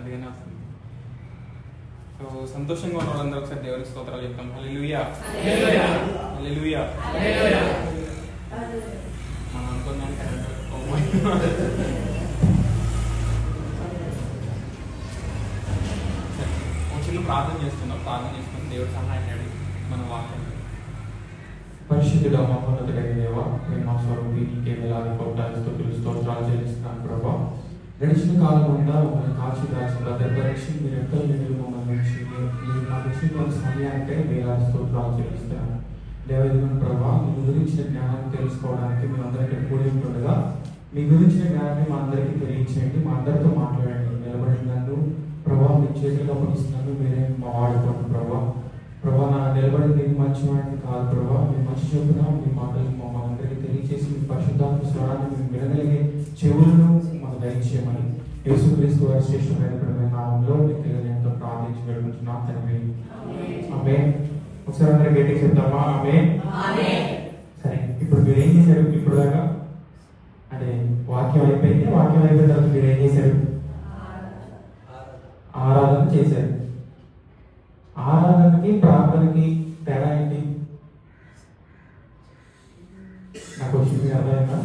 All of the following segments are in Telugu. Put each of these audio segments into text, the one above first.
అందుకనే వస్తుంది. సో సంతోషంగా ఉన్న వాళ్ళందరూ ఒకసారి దేవునికి స్తోత్రాలు చెప్తాం. హల్లెలూయా హల్లెలూయా. మనం అనుకున్నాం చిన్న ప్రార్థన చేస్తున్నాం. ప్రార్థన చేసుకుని దేవుడి సహాయం అడిగి మన వాక్యం. పరిశుద్ధుడ మహోన్నతుడైన దేవా, ప్రేమ స్వరూపి నీకే వేలాది కోట్లాది స్తుతులు స్తోత్రాలు చెల్లిస్తున్నాను ప్రభా. గడిచిన కాలం అంతా మమ్మల్ని కాచి దాచి భద్రపరిచి మీరు ఎక్కడ మీరు మమ్మల్ని మీరు నాకు ఇచ్చిన సమయానికే వేలాది స్తోత్రాలు చెల్లిస్తున్నాను. దేవదేవుని ప్రభా, మీ గురించిన జ్ఞానాన్ని తెలుసుకోవడానికి మేము అందరికీ కూడి ఉంటుండగా మీ గురించిన జ్ఞానాన్ని మా అందరికీ తెలియచేయండి. మా అందరితో మాట్లాడండి. నిలబడి నన్ను ప్రభా మీ చేతుల్లో పడిస్తున్నాను. మీరే మా వాడుకోండి ప్రభా. ప్రభా నా నిలబడి నేను మంచి వాడిని కాదు ప్రభా. మీరు మంచి చెప్పున మీ మాటలు మా అందరికీ తెలియచేసి మీ పరిశుద్ధాత్మ స్వరాన్ని మేము వినగలిగే చెవులను మాకు దయచేయమని యేసుక్రీస్తు వారి శ్రేష్టమైన నామంలో మీకు ఎంతో ప్రార్థించి వేడుకుంటున్నాం తండ్రి. ఆమేన్. ఒకసారి అందరూ గట్టిగా చెప్తామా? ఆమేన్. సరే, ఇప్పుడు మీరు ఏం చేశారు? ఇప్పుడు దాకా అంటే వాక్యం అయిపోయింది. వాక్యం అయిపోయిన తర్వాత మీరు ఏం చేశారు? ఆరాధన చేశారు. ఆరాధనకి ప్రార్థనకి తేడా ఏంటి? నాకు వచ్చింది అర్థమైందా?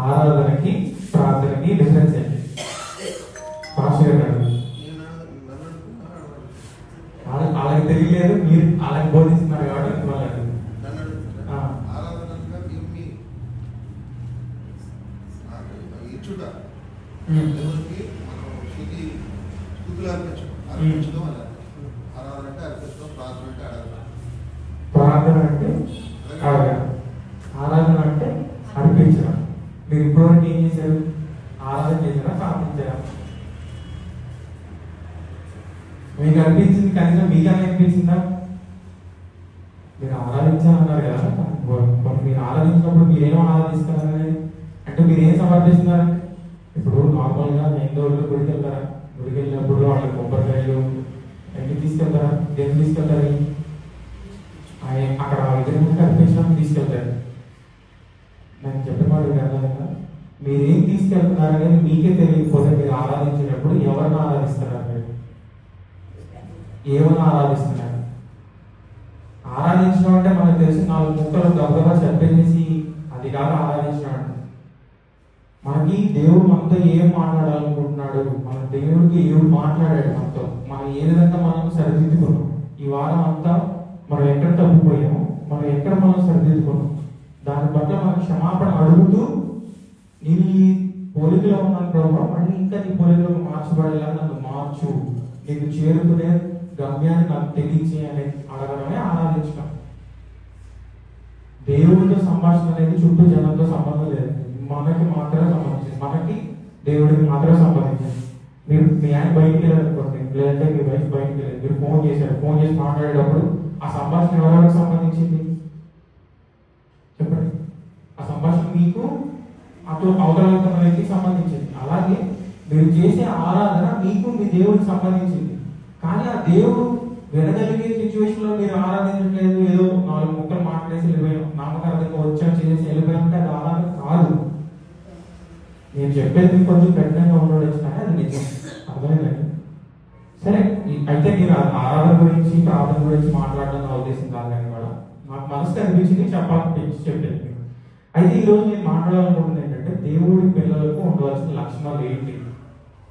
ఆరాధనకి ప్రార్థనకి డిఫరెన్స్ ఏంటి? పాస్టర్ గారు అలాగే తెలియలేదు, మీరు అలాగే బోధిస్తున్నారు కాబట్టి వాళ్ళకి ప్రార్థన అంటే అడగడం, ఆరాధన అంటే అర్పించడం. మీరు ఇప్పటివరకు ఏం చేశారు? ఆరాధన చేశారా? ప్రార్థించారా? మీకు అనిపించింది, కనీసం మీకు అనిపించిందా? మీరు ఆరాధించాలన్నారు కదా, మీరు ఆరాధించినప్పుడు మీరేమో ఆరాధిస్తున్నారని అంటే మీరు ఏం సమర్పిస్తున్నారు? ఇప్పుడు నార్మల్గా హిందువులు గుడికి వెళ్తారా? గుడికి వెళ్ళినప్పుడు వాళ్ళ కొబ్బరికాయలు ఎన్ని తీసుకెళ్తారా? దేన్ని తీసుకెళ్తారు? అక్కడ విగ్రహానికి అర్పించడానికి తీసుకెళ్తారు. నాకు చెప్పేవాడు కదా, మీరేం తీసుకెళ్తున్నారనేది మీకే తెలియకపోతే మీరు ఆరాధించేటప్పుడు ఎవరిని ఆరాధిస్తున్నారు? మీరు ఏమని ఆరాధిస్తున్నారు? ఆరాధించడం అంటే మనకు తెలిసి 4 ముక్కలు గబగబా చెప్పేసి అది కాదు ఆరాధించడం అంటే. మనకి దేవుడు మనతో ఏం మాట్లాడాలనుకుంటున్నాడు, మన దేవుడికి ఏం మాట్లాడాడు మనతో, మనం ఏ విధంగా మనం సరిదిద్దుకున్నాం, ఈ వారం అంతా మనం ఎక్కడ తప్పిపోయాము, మనం ఎక్కడ మనం సరిదిద్దుకున్నాం, దాని పట్ల మనం క్షమాపణ అడుగుతూ నేను ఈ పోలికలో ఉన్నాను ప్రభావ, మళ్ళీ ఇంకా నీ పోలికలో మార్చబడేలా నన్ను మార్చు, నీకు చేరుకునే గమ్యాన్ని నాకు తెలియచే అని అడగడమే ఆరాధించడం. దేవుడితో సంభాషణ అనేది చుట్టూ జనంతో సంబంధం లేదు, మనకి మాత్రమే సంబంధించింది, మనకి దేవుడికి మాత్రమే సంబంధించింది. మీరు మీ ఆయన బయటికి వెళ్ళారనుకోండి, లేదంటే మీ వైఫ్ బయటికి వెళ్ళారు, మీరు ఫోన్ చేశారు, ఫోన్ చేసి మాట్లాడేటప్పుడు ఆ సంభాషణ ఎవరికి సంబంధించింది? చెప్పండి. ఆ సంభాషణ మీకు అవతల వ్యక్తికి సంబంధించింది. అలాగే మీరు చేసే ఆరాధన మీకు మీ దేవుడికి సంబంధించింది. కానీ ఆ దేవుడు వినగలిగే సిచ్యువేషన్ లో మీరు ఆరాధించట్లేదు, ఏదో 4 ముక్కలు మాట్లాడేసి వెళ్ళిపోయాం, నామకార్థంగా వచ్చాం చేసి వెళ్ళిపోయామంటే అది ఆరాధన కాదు. నేను చెప్పేది కొంచెం కఠినంగా ఉండవచ్చు కానీ అది నిజం. అర్థమైందండి? సరే, అయితే మీరు ఆరాధన గురించి ప్రార్థన గురించి మాట్లాడడం నా ఉద్దేశం కాదు, కానీ కూడా నాకు మనసు అనిపించింది చెప్పాలనిపించి చెప్పేది. అయితే ఈరోజు నేను మాట్లాడాలనుకుంటుంది ఏంటంటే దేవుడి పిల్లలకు ఉండవలసిన లక్షణాలు ఏంటి?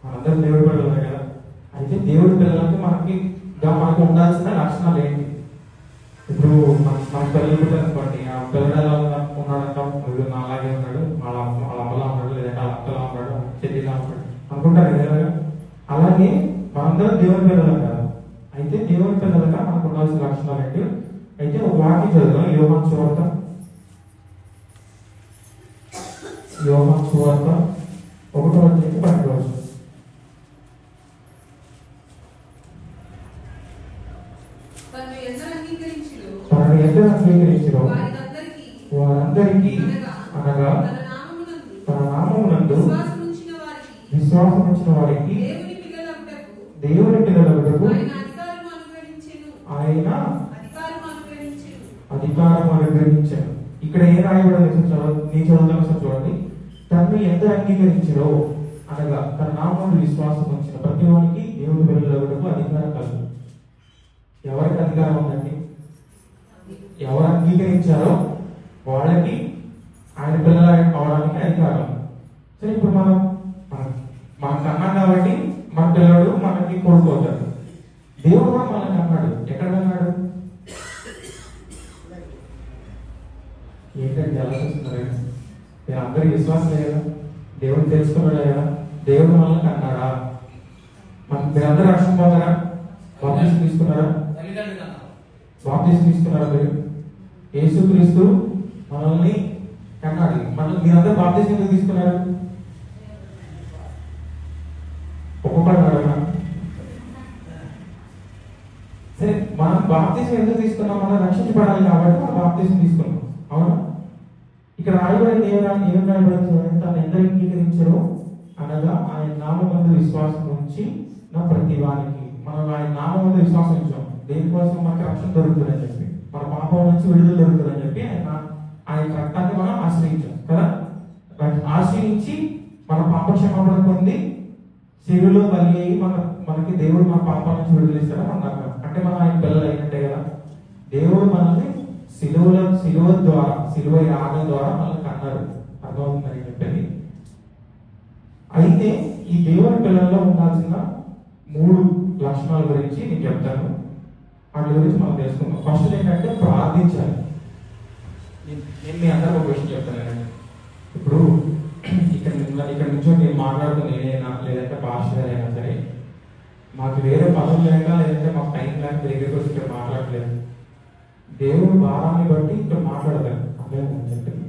మనందరం దేవుడి పిల్లలే కదా. అయితే దేవుడి పిల్లలకి మనకు ఉండాల్సిన లక్షణాలు ఏంటి? ఇప్పుడు మన పిల్లలు అనుకోండి, ఆ పిల్లలు ఎలా ఉన్నాడంటాం, నా అలాగే ఉన్నాడు, వాళ్ళ అమ్మలా ఉన్నాడు, లేదంటే వాళ్ళ అక్కలా ఉన్నాడు, చెల్లిలా ఉన్నాడు అనుకుంటారు కదా. అలాగే మనందరం దేవుడి పిల్లలు కదా. అయితే దేవుడి పిల్లలుగా మనకు ఉండాల్సిన లక్షణాలు ఏంటి? అయితే ఒక వాక్యం చదువుతాం, యోహాను సువార్త 1:12. తనను ఎంత అంగీకరించిరో వారందరికీ అనగా తన నామమునందు విశ్వాసం ఉంచిన వారికి దేవుని పిల్లలకు ఆయన అధికారం అనుగ్రహించాను. ఇక్కడ ఏ రాయబడి నీ చదువుతాను సార్ చూడండి. తనను ఎంత అంగీకరించిరో అనగా తన నామమున విశ్వాసం ఉంచిన ప్రతి వానికి దేవుని పిల్లలకు అధికారం కలదు. ఎవరికి అధికారం ఉందండి? ఎవరు అంగీకరించారో వాళ్ళకి ఆయన పిల్లలు అవడానికి అధికారం. సరే, ఇప్పుడు మనం కన్నాం కాబట్టి మన పిల్లడు మనకి కొడుకు అవుతాడు. దేవుడు కూడా మనల్ని అన్నాడు. ఎక్కడ అన్నాడు? ఏంటంటే ఎలా చూస్తున్నారు? మీరు అందరికీ విశ్వాసం లేదా? దేవుడు తెలుసుకున్నాడా కదా? దేవుడు మనల్ని అన్నాడా? మీరందరూ రక్షణ పొందారా? బాప్తిసం తీసుకున్నారా? బాప్తిసం తీసుకున్నారా? మీరు యేసుక్రీస్తు మనల్ని కన్నాడు. మీరందరూ బాప్తిసం ఎందుకు తీసుకున్నారు? ఒక్కొక్కరు అడగనా? సరే, మనం బాప్తిసం ఎందుకు తీసుకున్నాం? మనం రక్షించబడాలి కాబట్టి మనం బాప్తిసం తీసుకున్నాం. అవునా? ఇక్కడ రాయబడింది ఏం రాయబడింది? తను ఎందరు అంగీకరించారో అనగా ఆయన నామమందు విశ్వాసం ఉంచి నా ప్రతి వానికి. మనం ఆయన నామమందు విశ్వాసం ఉంచాం. దేనికోసం? మనకి రక్షణ దొరుకుతుందని చెప్పి, మన పాపం నుంచి విడుదల దొరుకుతుందని చెప్పి ఆయన రక్తాన్ని మనం ఆశ్రయించాం కదా. ఆశ్రయించి మన పాప క్షమాపణ పొంది శిలువలో బలి అయ్యి మనకి దేవుడు మన పాపాల నుంచి విడుదలిస్తాడని అన్నారు. అంటే మనం ఆయన పిల్లలు అయినట్టే కదా. దేవుడు మనల్ని శిలువ ద్వారా, శిలువ యాగం ద్వారా మనల్ని కన్నాడు. అర్థమవుతుందని చెప్పేది. అయితే ఈ దేవుని పిల్లల్లో ఉండాల్సిన 3 లక్షణాల గురించి నేను చెప్తాను. వాటి గురించి మనం తెలుసుకుందాం. ఫస్ట్ ఏంటంటే ప్రార్థించాలి. నేను మీ అందరూ ఒక విషయం చెప్తాను. ఇప్పుడు ఇక్కడ నుంచి నేను మాట్లాడుతున్న నేనైనా లేదంటే పాస్టర్ అయినా సరే, మాకు వేరే పనులు లేక లేదంటే మాకు టైం లేక దగ్గరికి వచ్చి ఇక్కడ మాట్లాడలేదు. దేవుడు భారాన్ని బట్టి ఇక్కడ మాట్లాడతారు. అదే చెప్పండి.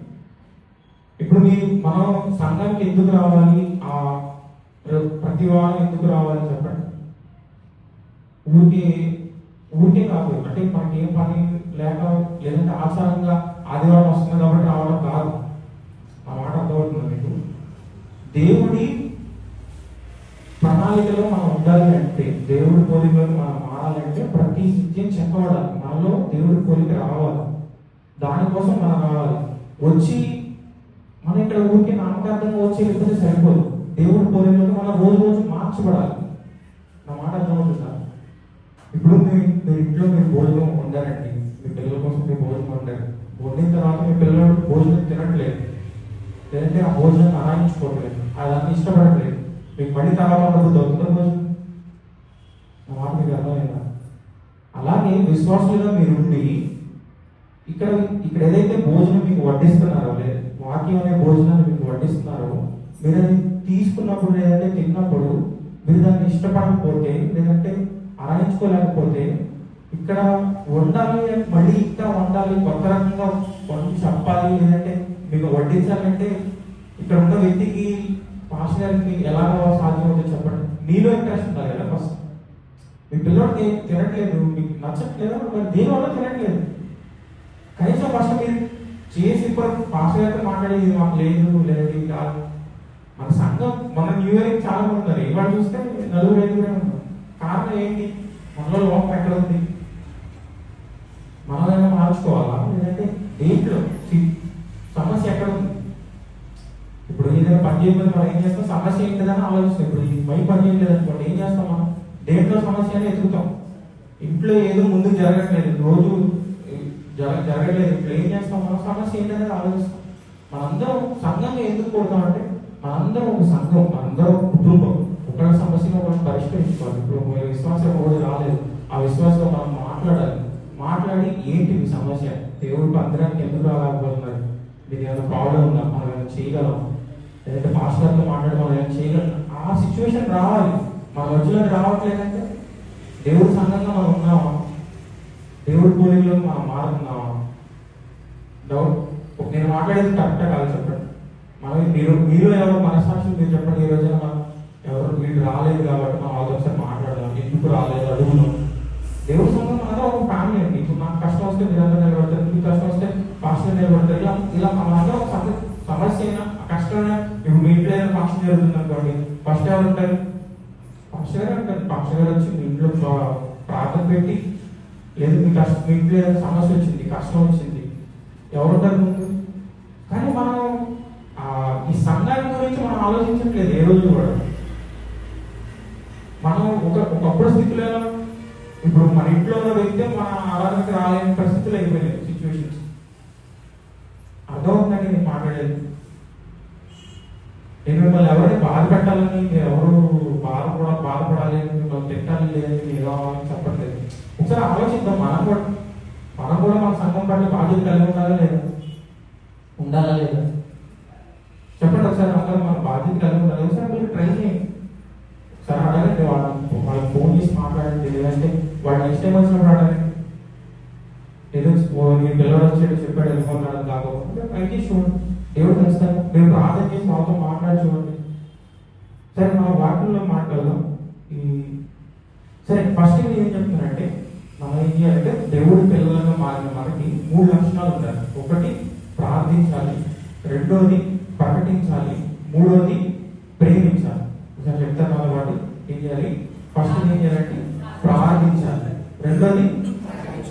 ఇప్పుడు మనం సంఘానికి ఎందుకు రావాలి? ప్రతి వారం ఎందుకు రావాలి చెప్పండి? ఊరికే కాదు. అంటే మనకి ఏం పని లేక లేదంటే ఆచారంగా ఆదివారం వస్తుంది కాబట్టి రావడం కాదు. ఆ మాట అర్థమవుతుంది మీకు? దేవుడి ప్రణాళికలో మనం ఉండాలి అంటే, దేవుడి పోలికలో మనం మారాలంటే ప్రతి నిత్యం చెప్పబడాలి. మనలో దేవుడి పోలిక రావాలి. దానికోసం మనం రావాలి. వచ్చి మనం ఇక్కడ ఊరికి నామకార్థంగా వచ్చి వెళ్ళిపోతే సరిపోదు. దేవుడి పోలికలో మనం రోజు మార్చబడాలి. నా మాట అర్థమవుతుందా? ఇప్పుడు మీరు ఇంట్లో మీరు భోజనం వండారండి. మీ పిల్లల కోసం మీరు భోజనం వండారు. వండిన తర్వాత మీ పిల్లలు భోజనం తినట్లేదు, లేదంటే ఆ భోజనం ఆరాయించుకోవట్లేదు, అదాన్ని ఇష్టపడట్లేదు. మీకు పడి తర్వాత దొరుకుతుంది భోజనం. నా మాట మీకు అర్థమైందా? అలాగే విశ్వాసులుగా మీరుండి ఇక్కడ ఏదైతే భోజనం మీకు వడ్డిస్తున్నారో, లేదు వాక్యం అనే భోజనాన్ని మీకు వడ్డిస్తున్నారో, మీరు అది తీసుకున్నప్పుడు లేదంటే తిన్నప్పుడు మీరు దాన్ని ఇష్టపడకపోతే లేదంటే ఆరాయించుకోలేకపోతే, ఇక్కడ వండాలి మళ్ళీ ఇంకా వండాలి, కొత్త రకంగా వండి చెప్పాలి, లేదంటే మీకు వడ్డించాలంటే ఇక్కడ ఉన్న వ్యక్తికి పాస్టర్ గారికి ఎలాగో సాధ్యమవుతుందో చెప్పండి. మీలో ఇంట్రెస్ట్ ఉండాలి కదా. ఫస్ట్ మీ పిల్లడికి తినట్లేదు, మీకు నచ్చట్లేదు, మరి దేనివల్ల తినట్లేదు? కనీసం ఫస్ట్ మీరు చేసి ఇప్పుడు పాస్టర్ గారితో మాట్లాడేది మాకు లేదు లేదు కాదు. మన సంఘం మన న్యూ ఇయర్ చాలా మంది ఉన్నారు. ఇవాళ చూస్తే 4-5 ఉన్నారు. కారణం ఏంటి? మనలో లోపం ఎక్కడ ఉంది? మనమైనా మార్చుకోవాలా, లేదంటే దేంట్లో సమస్య ఎక్కడ ఉంది? ఇప్పుడు ఏదైనా పని చేయకపోతే మనం ఏం చేస్తాం? సమస్య ఏంటిదని ఆలోచిస్తాం. ఇప్పుడు ఈ మై పని చేయలేదు అనుకోండి, ఏం చేస్తాం? మనం దేంట్లో సమస్య అని ఎదుగుతాం. ఇంట్లో ఏదో ముందుకు జరగట్లేదు, రోజు జరగట్లేదు, ఇప్పుడు ఏం చేస్తాం? మనం సమస్య ఏంటనేది ఆలోచిస్తాం. మనందరం సంఘంగా ఎందుకు కోరుతాం అంటే, మనందరం ఒక సంఘం, మనందరం కుటుంబం. ఒకరి సమస్యను మనం పరిష్కరించుకోవాలి. ఇప్పుడు విశ్వాసం ఒకటి రాలేదు, ఆ విశ్వాసం మనం మాట్లాడి ఏంటి మీ సమస్య? దేవుడికి అందరానికి ఎందుకు రాలేకపోతున్నారు? మీకు ఏమైనా ప్రాబ్లం ఉందా? మనం ఏమైనా చేయగలం? లేదంటే పాస్టర్తో మాట్లాడి మనం ఏమైనా చేయగలం? ఆ సిచ్యువేషన్ రావాలి. మన మధ్యలో రావట్లేదంటే దేవుడి సంఘంగా మనం ఉన్నామా? దేవుడి పోలికలో మనం మారుతున్నామా? డౌట్. నేను మాట్లాడేది కరెక్టా కాదు చెప్పండి. మనం మీరు ఎవరు మనసాక్షి మీరు చెప్పండి. ఈ రోజున మనం ఎవరు వీళ్ళు రాలేదు కాబట్టి మనం వాళ్ళతో ఒకసారి మాట్లాడదాం. ఎందుకు రాలేదు అడుగుదాం. దేవుడి సంఘం మనతో ఒక ఫ్యామిలీ అండి. ఇప్పుడు నాకు కష్టం వస్తే మీరందరూ నిలబడతారు, మీకు కష్టం వస్తే పాస్టర్ నిలబడతారు. ఇలా మనందరూ ఒక సమస్య అయినా కష్టమైనా, ఇప్పుడు మీ ఇంట్లో ఏదైనా ఫంక్షన్ జరుగుతుంది అనుకోండి, ఫస్ట్ ఎవరు ఉంటారు? పాస్టర్ గారు అంటారు. పాస్టర్ గారు వచ్చి మీ ఇంట్లో ప్రార్థన పెట్టి, లేదు మీ ఇంట్లో ఏదైనా సమస్య వచ్చింది, కష్టం వచ్చింది, ఎవరుంటారు ముందు? కానీ మనం ఈ సంఘాన్ని గురించి మనం ఆలోచించట్లేదు ఏ రోజు కూడా. మనం ఒకప్పుడు స్థితిలో ఇప్పుడు మన ఇంట్లో ఉన్న వ్యక్తి మన ఆరాధనకి రాలేని పరిస్థితులు అయిపోయినాయి సిచ్యువేషన్స్. అర్థమవుతుందండి నేను మాట్లాడేది. నేను మిమ్మల్ని ఎవరిని బాధ పెట్టాలని, మీరు ఎవరు బాధపడాలి అని, మిమ్మల్ని తిట్టాలి లేదని ఏదో చెప్పట్లేదు. ఒకసారి ఆలోచిద్దాం. మనం కూడా మన సంఘం పట్ల బాధ్యత కలిగి ఉండాలా లేదా చెప్పండి. ఒకసారి అందరూ మన బాధ్యత కలిగి ఉండాలి. ఒకసారి మీరు ట్రై చేయండి. ఒకసారి అడగండి, వాళ్ళకి ఫోన్ చేసి మాట్లాడండి, లేదంటే వాళ్ళు నెక్స్ట్ టైం వచ్చినప్పుడు అడగండి. ఏదో మీ పిల్లలు వచ్చేది చెప్పాడు వెళ్ళిపోతాడు కాకపోతే ట్రై చేసి చూడండి. దేవుడు ఖచ్చితంగా మీరు ప్రార్థన చేసి వాళ్ళతో మాట్లాడి చూడండి. సరే, మన వాక్యంలో మాట్లాడదాం. సరే, ఫస్ట్ నేను ఏం చెప్తున్నానంటే, మనం ఏం చేయాలంటే దేవుడి పిల్లలుగా మారిన మనకి 3 లక్షణాలు ఉంటాయి. ఒకటి ప్రార్థించాలి, రెండోది ప్రకటించాలి, మూడోది ప్రేమించాలి. ఒకసారి చెప్తాను అన్నమాట. ఏం చేయాలి? ఫస్ట్ ఏం చేయాలంటే ప్రార్థించాలి, రెండోది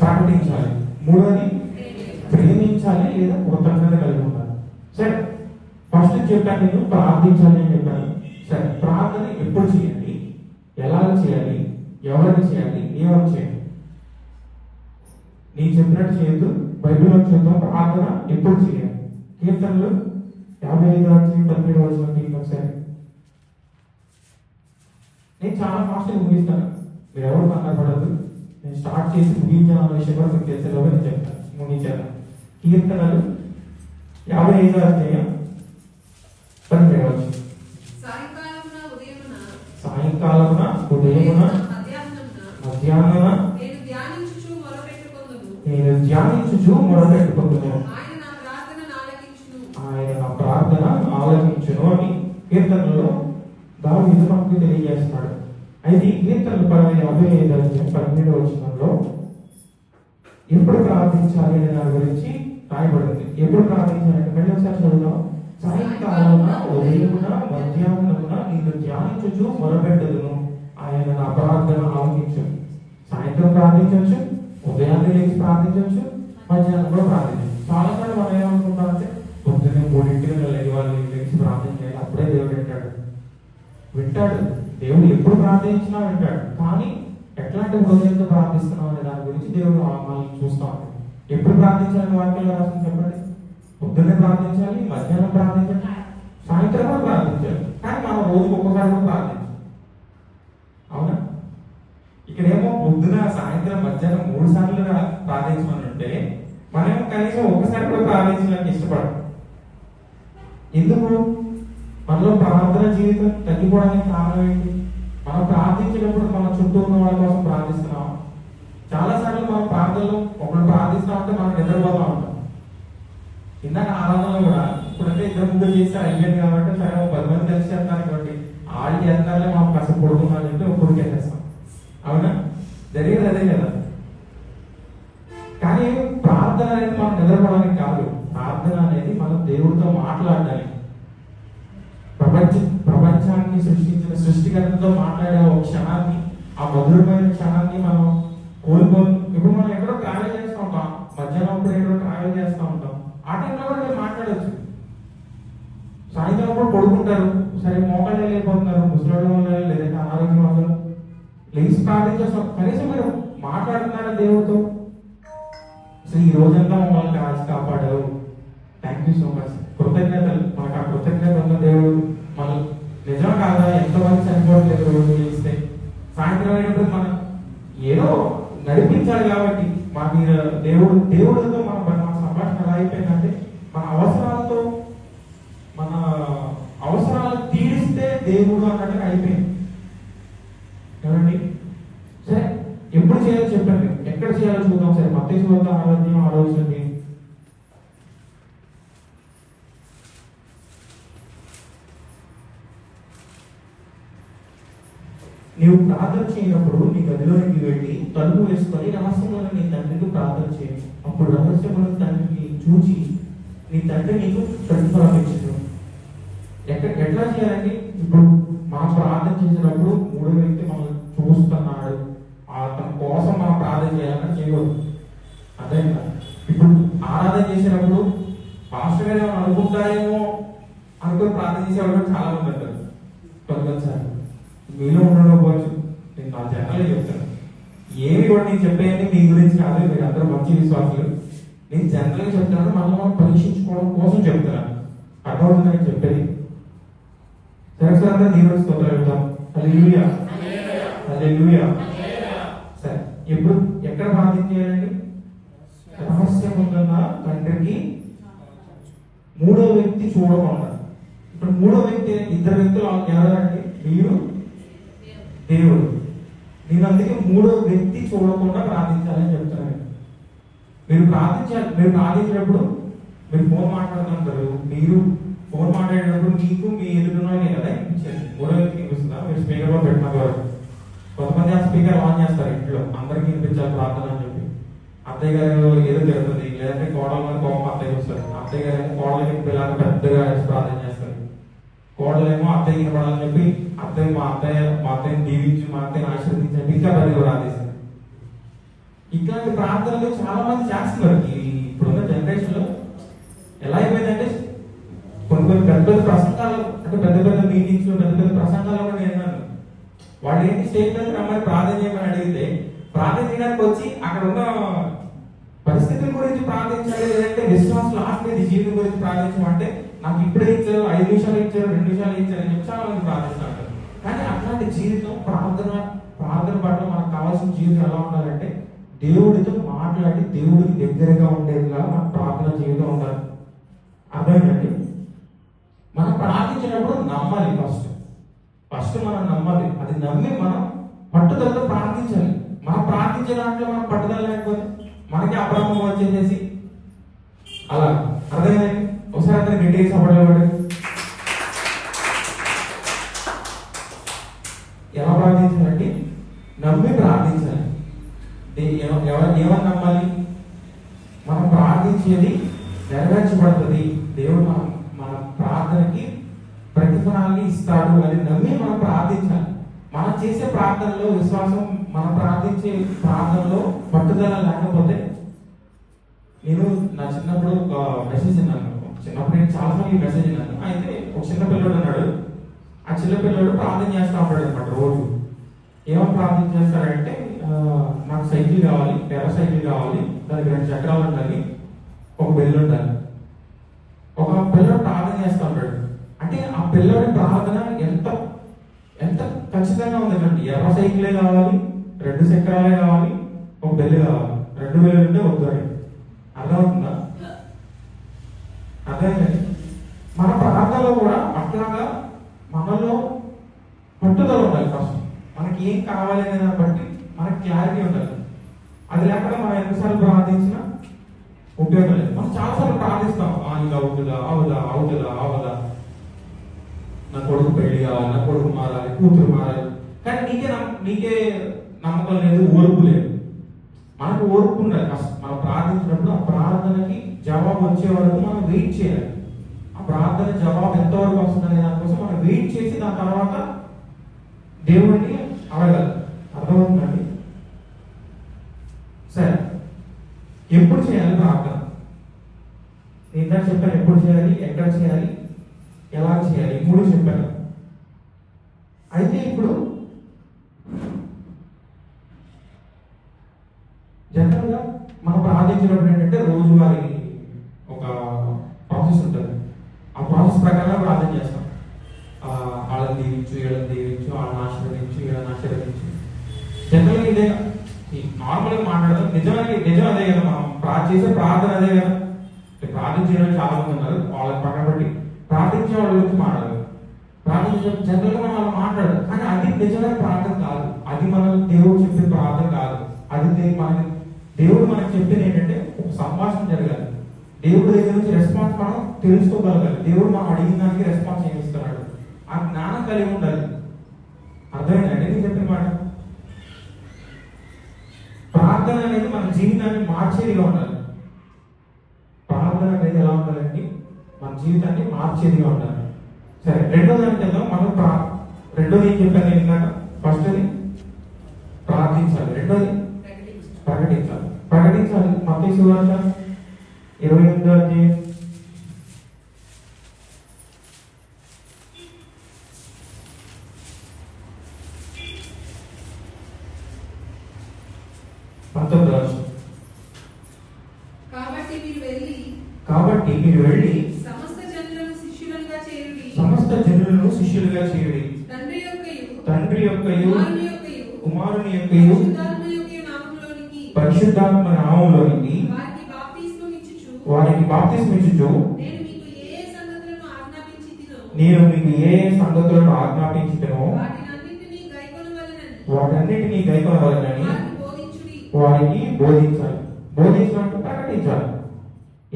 ప్రకటించాలి, మూడోది ప్రేమించాలి లేదా కృతజ్ఞత కలిగి ఉండాలి. సరే, ఫస్ట్ చెప్పాను నేను ప్రార్థించాలి అని చెప్పాను. సరే, ప్రార్థన ఎప్పుడు చేయాలి, ఎలా చేయాలి, ఎవరికి చేయాలి, ఏమని చేయాలి? నేను చెప్పినట్టు చేయొద్దు. బైబిల్లో చూద్దాం. ప్రార్థన ఎప్పుడు చేయాలి? కీర్తనలు 55:17 ఒకసారి. నేను చాలా ఫాస్ట్గా ముగిస్తాను, మీరు ఎవరు మాట్లాడదు. నేను స్టార్ట్ చేసి ముగించాలన్న విషయం కూడా మీకు తెలిసేలో నేను చెప్తాను. ముగించాను. కీర్తనలు 55:17 సాయంకాలమున ఉదయమున మధ్యాహ్నమున నేను ధ్యానించుచు మొరపెట్టుకుంటున్నాను, ఆయన నా ప్రార్థన ఆలకించును అని కీర్తనలో దావీదు మనకు తెలియజేస్తున్నాడు. అయితే ఈ కీర్తనలు 55:17 ఎప్పుడు ప్రార్థించాలి అనే దాని గురించి రాయబడింది. ఎప్పుడు ప్రార్థించాలంటే మళ్ళీ ఒకసారి చదువుదాం. సాయంకాలమున ఉదయమున మధ్యాహ్నమున నేను ధ్యానించుచు మొరపెట్టుదును, ఆయన నా ప్రార్థన ఆలకించు. సాయంత్రం ప్రార్థించవచ్చు, ఉదయాన్నే లేచి ప్రార్థించవచ్చు, మధ్యాహ్నం కూడా ప్రార్థించవచ్చు. చాలాసార్లు మనం ఏమనుకుంటామంటే పొద్దున్నే 3 వాళ్ళు లేచి ప్రార్థన చేయాలి, అప్పుడే దేవుడు వింటాడు. దేవుడు ఎప్పుడు ప్రార్థించినా వింటాడు. కానీ ఎట్లాంటి హృదయంతో ప్రార్థిస్తున్నాం అనే దాని గురించి దేవుడు మనల్ని చూస్తా ఉంటాడు. ఎప్పుడు ప్రార్థించాలని వాక్యంలో రాసింది చెప్పండి. పొద్దున్నే ప్రార్థించాలి, మధ్యాహ్నం ప్రార్థించాలి, సాయంత్రం కూడా ప్రార్థించాలి. కానీ మనం రోజుకు ఒక్కసారి కూడా ప్రార్థించాలి. అవునా? ఇక్కడేమో పొద్దున, సాయంత్రం, మధ్యాహ్నం 3 సార్లు ప్రార్థించమని ఉంటే మనమేమో కనీసం ఒక్కసారి కూడా ప్రార్థించడానికి ఇష్టపడం. ఎందుకు? మనలో ప్రార్థన జీవితం తగ్గిపోవడానికి కారణం ఏంటి? మనం ప్రార్థించేటప్పుడు మన చుట్టూ ఉన్న వాళ్ళ కోసం ప్రార్థిస్తున్నాం. చాలా సార్లు మనం ప్రార్థనలో ఒకరు ప్రార్థిస్తామంటే మనం నిద్రపోతా ఉంటాం. ఇందాక ఆరాధనలో కూడా ఇప్పుడంటే 2-3 చేస్తే అయిపోయింది కాబట్టి సరే 10 మంది కలిసి చేస్తాను కాబట్టి ఆడి చేస్తారే మనం కాసేపు పడుతున్నాం అంటే ఒక్కడికి చేస్తాం. అవునా? జరిగేది అదే కదా. కానీ ప్రార్థన అనేది మనం నిద్రపోవడానికి కాదు. ప్రార్థన అనేది మనం దేవుడితో మాట్లాడాలి. ప్రపంచాన్ని సృష్టించిన సృష్టికర్తతో మాట్లాడే ఒక క్షణాన్ని, ఆ మధురమైన క్షణాన్ని మనం కోల్పోయి ఇప్పుడు మనం ఎక్కడో ట్రావెల్ చేస్తూ ఉంటాం, మధ్యాహ్నం అప్పుడు ఎక్కడో ట్రావెల్ చేస్తూ ఉంటాం. ఆ టైంలో కూడా మీరు మాట్లాడవచ్చు. సాయంత్రం కూడా పడుకుంటారు, సరే మోకాళ్ళు వెళ్ళిపోతున్నారు, ముసలి వల్ల లేదంటే అనారోగ్యం వల్ల లేచి ప్రార్థించేస్తాం. కనీసం మీరు మాట్లాడుతున్నారా దేవుడితో? అసలు ఈ రోజంతా మమ్మల్ని కాపాడారు, థ్యాంక్ యూ సో మచ్, కృతజ్ఞతలు. మనకు ఆ కృతజ్ఞత ఉన్న దేవుడు మనం నిజం కాదా? ఎంతమంది చనిపోవట్లేదు రోజు చేస్తే. సాయంత్రం అయినప్పుడు మనం ఏదో నడిపించాలి కాబట్టి మాకు దేవుడితో మన సంభాషణ ఎలా అయిపోయిందంటే మన అవసరాలు తీరిస్తే దేవుడు అన్నట్టుగా అయిపోయింది కదండి. సరే, ఎప్పుడు చేయాలో చెప్పండి, ఎక్కడ చేయాలో చూద్దాం. సరే, మత్తయి సువార్త 6:6 నీవు ప్రార్థన చేయనప్పుడు నీ గదిలోనికి వెళ్ళి తలుపు వేసుకొని రహస్యంలో నీ తండ్రికి ప్రార్థన చేయండి. అప్పుడు రహస్యంలో తండ్రిని చూచి నీ తండ్రి నీకు ప్రతిఫలం ఇచ్చింది. ఎట్లా చేయాలండి? ఇప్పుడు మనం ప్రార్థన చేసినప్పుడు 3వ వ్యక్తి మనం చూస్తున్నాడు, తన కోసం మనం ప్రార్థన చేయాలని చేయకూడదు. అదే ఇప్పుడు ఆరాధన చేసినప్పుడు పాస్టర్ గారు ఏమైనా అనుకుంటారేమో అనుకుని ప్రార్థన చేసేవాళ్ళు కూడా చాలా మంది ఉంటారు. కొన్నిసార్లు మీలో ఉండకపోవచ్చు, నేను నా జనాలే చెప్తాను. ఏమి కూడా నేను చెప్పేయండి మీ గురించి కాదు, మీరు అందరూ మంచి విశ్వాసులు. నేను జనరల్గా చెప్తాను, మనం పరీక్షించుకోవడం కోసం చెప్తున్నాను. అర్థమవుతుందని చెప్పేది. సరే సార్, అందరూ దేవుడి స్తోత్రాలు వెళ్తాం. హల్లెలూయా, హల్లెలూయా. సరే, ఇప్పుడు ఎక్కడ ప్రార్థన చేయాలండి? రహస్యమున్న తండ్రికి మూడో వ్యక్తి చూడకుండా. ఇప్పుడు మూడో వ్యక్తి, ఇద్దరు వ్యక్తులు ఎవరండి? మీరు, దేవుడు. నేను అందుకే మూడో వ్యక్తి చూడకుండా ప్రార్థించాలని చెప్తున్నాను. మీరు ప్రార్థించాలి. మీరు ప్రార్థించినప్పుడు మీరు ఫోన్ మాట్లాడుతుంటారు. మీరు ఫోన్ మాట్లాడేటప్పుడు మీకు మీ ఎదుగుతున్నాయి కదా ఇచ్చేది. మూడో వ్యక్తి వినిపిస్తుందా? మీరు స్పీకర్ లో పెట్టిన వరకు కొంతమంది ఆ స్పీకర్ ఆన్ చేస్తారు ఇంట్లో, అందరికి వినిపించాలి ప్రార్థన అని చెప్పి. అత్తయ్య గారు ఏదో జరుగుతుంది, లేదంటే కోడల మీద కోపం అత్తయ్య వస్తారు. అత్తయ్య గారు ఏమో కోడలకి పిల్లలు పెద్దగా ప్రార్థన చేస్తారు. కోడలేమో అత్తయ్య వినపడాలని చెప్పి మా అత్తయ్యని దీవించి, మా అత్తయ్యని ఆశీర్వదించి ఇంకా పెద్దగా ప్రార్థిస్తారు. ఇట్లాంటి ప్రార్థనలు చాలా మంది చేస్తున్నారు. ఇప్పుడున్న జనరేషన్ లో ఎలా అయిపోయిందంటే, కొన్ని పెద్ద పెద్ద ప్రసంగాలు, అంటే పెద్ద పెద్ద మీటింగ్స్, పెద్ద పెద్ద ప్రసంగాలు కూడా నేను వాళ్ళు ఏంటి స్టేజ్ మీద రమ్మని ప్రార్థన చేయమని అడిగితే ప్రార్థన చేయడానికి వచ్చి అక్కడ ఉన్న పరిస్థితుల గురించి ప్రార్థించాలి, లేదంటే విశ్వాసులు ఆత్మీయ జీవితం గురించి ప్రార్థించమంటే నాకు ఇప్పుడే ఇచ్చారు, 5 నిమిషాలు ఇచ్చారు, 2 నిమిషాలు ఇచ్చారు అని చెప్పి చాలా మంది ప్రార్థిస్తున్నారు. కానీ అట్లాంటి జీవితం, ప్రార్థన పట్ల మనకు కావాల్సిన జీవితం ఎలా ఉండాలంటే, దేవుడితో మాట్లాడి దేవుడికి దగ్గరగా ఉండేదిలా మన ప్రార్థన జీవితం ఉండాలి. అర్థమైందండి? మనం ప్రార్థించినప్పుడు నమ్మాలి. ఫస్ట్ మనం నమ్మాలి. అది నమ్మి మనం పట్టుదలతో ప్రార్థించాలి. మనం ప్రార్థించే దాంట్లో మనం పట్టుదల లేకపోతే మనకి అబ్రహ్మం వచ్చేసేసి అలా. అర్థమైందండి? ఒకసారి అందరికి గట్టిగా చెప్పడం. ఎలా ప్రార్థించాలంటే నమ్మి ప్రార్థించాలి. ఏమని నమ్మాలి? మనం ప్రార్థించేది నెరవేర్చబడుతుంది, దేవుడు మన ప్రార్థనకి ప్రతిఫలాన్ని ఇస్తాడు అని నమ్మి మనం ప్రార్థించాలి. మనం చేసే ప్రార్థనలో విశ్వాసం, మనం ప్రార్థించే ప్రార్థనలో పట్టుదల లేకపోతే, నేను నా చిన్నప్పుడు ఒక మెసేజ్ విన్నాను. చిన్నప్పుడు నేను చాలాసార్లు ఈ మెసేజ్ విన్నాను. అయితే ఒక చిన్న పిల్లడు ఉన్నాడు. ఆ చిన్న పిల్లడు ప్రార్థన చేస్తూ ఉంటాడు అనమాట రోజు. ఏమని ప్రార్థన చేస్తాడంటే, నాకు సైకిల్ కావాలి, ఎర్ర సైకిల్ కావాలి, దానికి 2 చక్రాలు ఉండాలి, ఒక బెల్ ఉండాలి. ఒక పిల్లడు ప్రార్థన చేస్తూ ఉంటాడు. అంటే ఆ పిల్లడి ప్రార్థన ఎంత ఎంత ఖచ్చితంగా ఉందండి. ఎర్ర సైకిలే కావాలి, 2 చక్రాలే కావాలి, ఒక బెల్ కావాలి. 2 బెల్లు ఉంటే వద్దు. అర్థమవుతుందా? అర్థమైందండి? మన ప్రార్థనలో కూడా అట్లాగా మనలో పట్టుదల ఉండాలి. ఫస్ట్ మనకి ఏం కావాలి అనే దాన్ని బట్టి మనకి క్లారిటీ ఉండాలి. అది లేకుండా మనం ఎన్నిసార్లు ప్రార్థించినా ఉపయోగం లేదు. మనం చాలాసార్లు ప్రార్థిస్తాం, ఇది అవుతుందా, అవుతుందా, నా కొడుకు పెళ్లి కావాలి, నా కొడుకు మారాలి, కూతురు మారాలి. కానీ నీకే నమ్మకం లేదు, ఓర్పు లేదు. మనకు ఓర్పు ఉండాలి. మనం ప్రార్థించినప్పుడు ఆ ప్రార్థనకి జవాబు వచ్చే వరకు మనం వెయిట్ చేయాలి. ఆ ప్రార్థన జవాబు ఎంతవరకు వస్తుందనే దానికోసం మనం వెయిట్ చేసి దాని తర్వాత దేవుడిని అడగాలి. అర్థమవుతుందండి? సరే, ఎప్పుడు చేయాలి ప్రార్థన? నేను చెప్పాను ఎప్పుడు చేయాలి, ఎక్కడ చేయాలి, ఎలా చేయాలి, 3 చెప్పాను. అయితే ఇప్పుడు జనరల్గా మనం ప్రార్థించినప్పుడు ఏంటంటే రోజువారీ ఒక ప్రాసెస్ ఉంటుంది. ఆ ప్రాసెస్ ప్రకారం ప్రార్థన చేస్తాం. వాళ్ళని దీవించు, వీళ్ళని దీవించు, వాళ్ళని ఆశీర్వదించు, వీళ్ళని ఆశీర్వదించు. జనరల్గా ఇదే నార్మల్గా మాట్లాడదాం. నిజం అదే కదా. మనం చేసే ప్రార్థన అదే కదా. ప్రార్థన చేయడం చాలా మంది ఉన్నారు, వాళ్ళని పక్కన పెట్టి ప్రార్థించే వాళ్ళ గురించి మాట్లాడదు. ప్రార్థించే జనరల్గా మనం వాళ్ళు మాట్లాడదు. కానీ అది నిజమైన ప్రార్థన కాదు. అది మనం దేవుడు చెప్పే ప్రార్థన కాదు. అది దేవుడు మనకు చెప్పేది ఏంటంటే ఒక సంభాషణ జరగాలి. దేవుడి దగ్గర నుంచి రెస్పాన్స్ మనం తెలుసుకోగలగాలి. దేవుడు మనం అడిగిన దానికి రెస్పాన్స్ ఏమి ఇస్తున్నాడు, ఆ జ్ఞానం కలిగి ఉండాలి. అర్థమైందండి నేను చెప్పిన మాట? ప్రార్థన అనేది మన జీవితాన్ని మార్చేదిగా ఉండాలి. ప్రార్థన అనేది ఎలా ఉండాలండి? మన జీవితాన్ని మార్చేదిగా ఉండాలి. సరే, రెండోది అంటే మనం రెండోది ఏం చెప్పాను ఇందాక? ఫస్ట్ది ప్రార్థించాలి, రెండోది ప్రకటించాలి. మత్తయి సువార్త 28వ అధ్యాయం కాబట్టి మీరు వెళ్ళి సమస్త జనులను శిష్యులుగా చేయుడి. సమస్త జనులను శిష్యులుగా చేయుడి. తండ్రి యొక్కయు తండ్రి యొక్కయు కుమారుని యొక్కయు కుమారుని యొక్కయు పరిశుద్ధాత్మ యొక్కయు నామములోనికి పరిశుద్ధాత్మ నామములోనికి వారికి బాప్తిస్మం ఇచ్చుచు వారికి బాప్తిస్మిచ్చుచు నేను మీకు ఏ సంగతులను ఆజ్ఞాపించితినో వాటన్నిటిని గైకొనవలెనని వారికి బోధించుడి. వారికి బోధించాలి. బోధించినట్టు ప్రకటించాలి.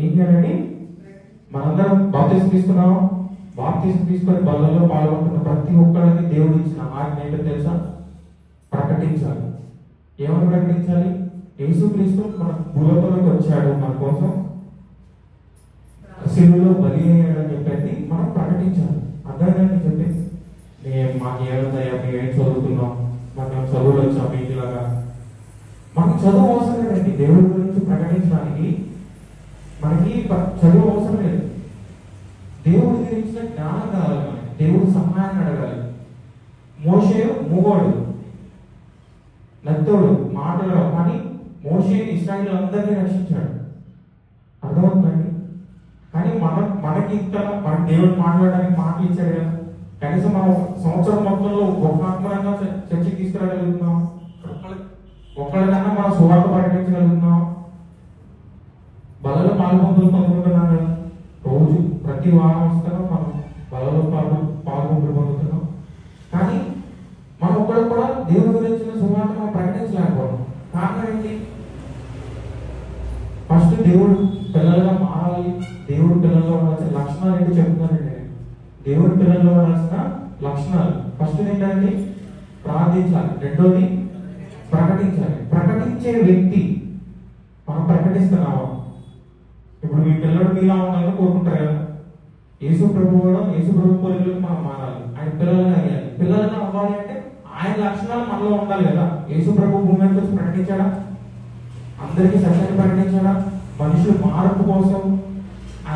ఏం చేయాలండి? మనందరం బాప్తిసం తీసుకున్నాం. బాప్తిసం తీసుకొని బలలో పాల్గొంటున్న ప్రతి ఒక్కరికి దేవుడు ఇచ్చిన ఆజ్ఞ ఏంటో తెలుసా? ప్రకటించాలి. ఏమని ప్రకటించాలి? యేసుక్రీస్తు మన భూలోకంలోకి వచ్చాడు, మన కోసం శిలువలో బలి అయ్యాడని చెప్పేది మనం ప్రకటించాలి. అర్థమైందని చెప్పి మాకు ఏమవుతాయా, మేము ఏం చదువుతున్నాం, మాకు చదువులు వచ్చాం మీకులాగా. మనకు చదువు అవసరం లేదండి. దేవుడి గురించి ప్రకటించడానికి మనకి చదువు అవసరం లేదు. దేవుడి గురించిన జ్ఞానం కావాలి. మనకి దేవుడు సహాయాన్ని అడగాలి. మోషే మూగోడు, నత్తోడు, మాటలు, కానీ మోషే ఇశ్రాయేలు అందరినీ రక్షించాడు. అర్థమవుతుందండి? కానీ మనకి ఇక్కడ మన దేవుడు మాట్లాడడానికి మాటలు ఇచ్చాడు కదా. కనీసం మనం సంవత్సరం మొత్తంలో ఒక ఆత్మరంగా చర్చకి తీసుకురాగలుగుతున్నాం. ఒక్కళ్ళకన్నా మనం సువార్త ప్రకటించగలుగుతున్నాం. బలలో పాల్గొంటున్నాం కదా. రోజు ప్రతి వారం వస్తున్నాం, మనం బలలో పాల్గొంటున్నాం. కానీ మనం ఒక్కడు కూడా దేవుడి గురించిన సువార్త మనం ప్రకటించలేకపోతున్నాం. కారణం ఏంటి? ఫస్ట్ దేవుడు పిల్లలుగా మారాలి. దేవుడి పిల్లల్లో ఉండాల్సిన లక్షణాలు ఏంటి చెప్తున్నానండి. దేవుడి పిల్లల్లో ఉండాల్సిన లక్షణాలు ఫస్ట్ ఏంటంటే ప్రార్థించాలి, రెండోది ప్రకటించాలి. ప్రకటించే వ్యక్తి మనం ప్రకటిస్తున్నామా? ఇప్పుడు మీ పిల్లడు మీలా ఉండాలని కోరుకుంటారు కదా. యేసు ప్రభు పోలికలకు మనం మారాలి, ఆయన పిల్లలుగా అయ్యాలి. పిల్లలుగా అవ్వాలి అంటే ఆయన లక్షణాలు మనలో ఉండాలి కదా. యేసు ప్రభు భూమి మీద వచ్చి ప్రకటించాడా? అందరికీ సత్యాన్ని ప్రకటించాడా? మనుషులు మార్పు కోసం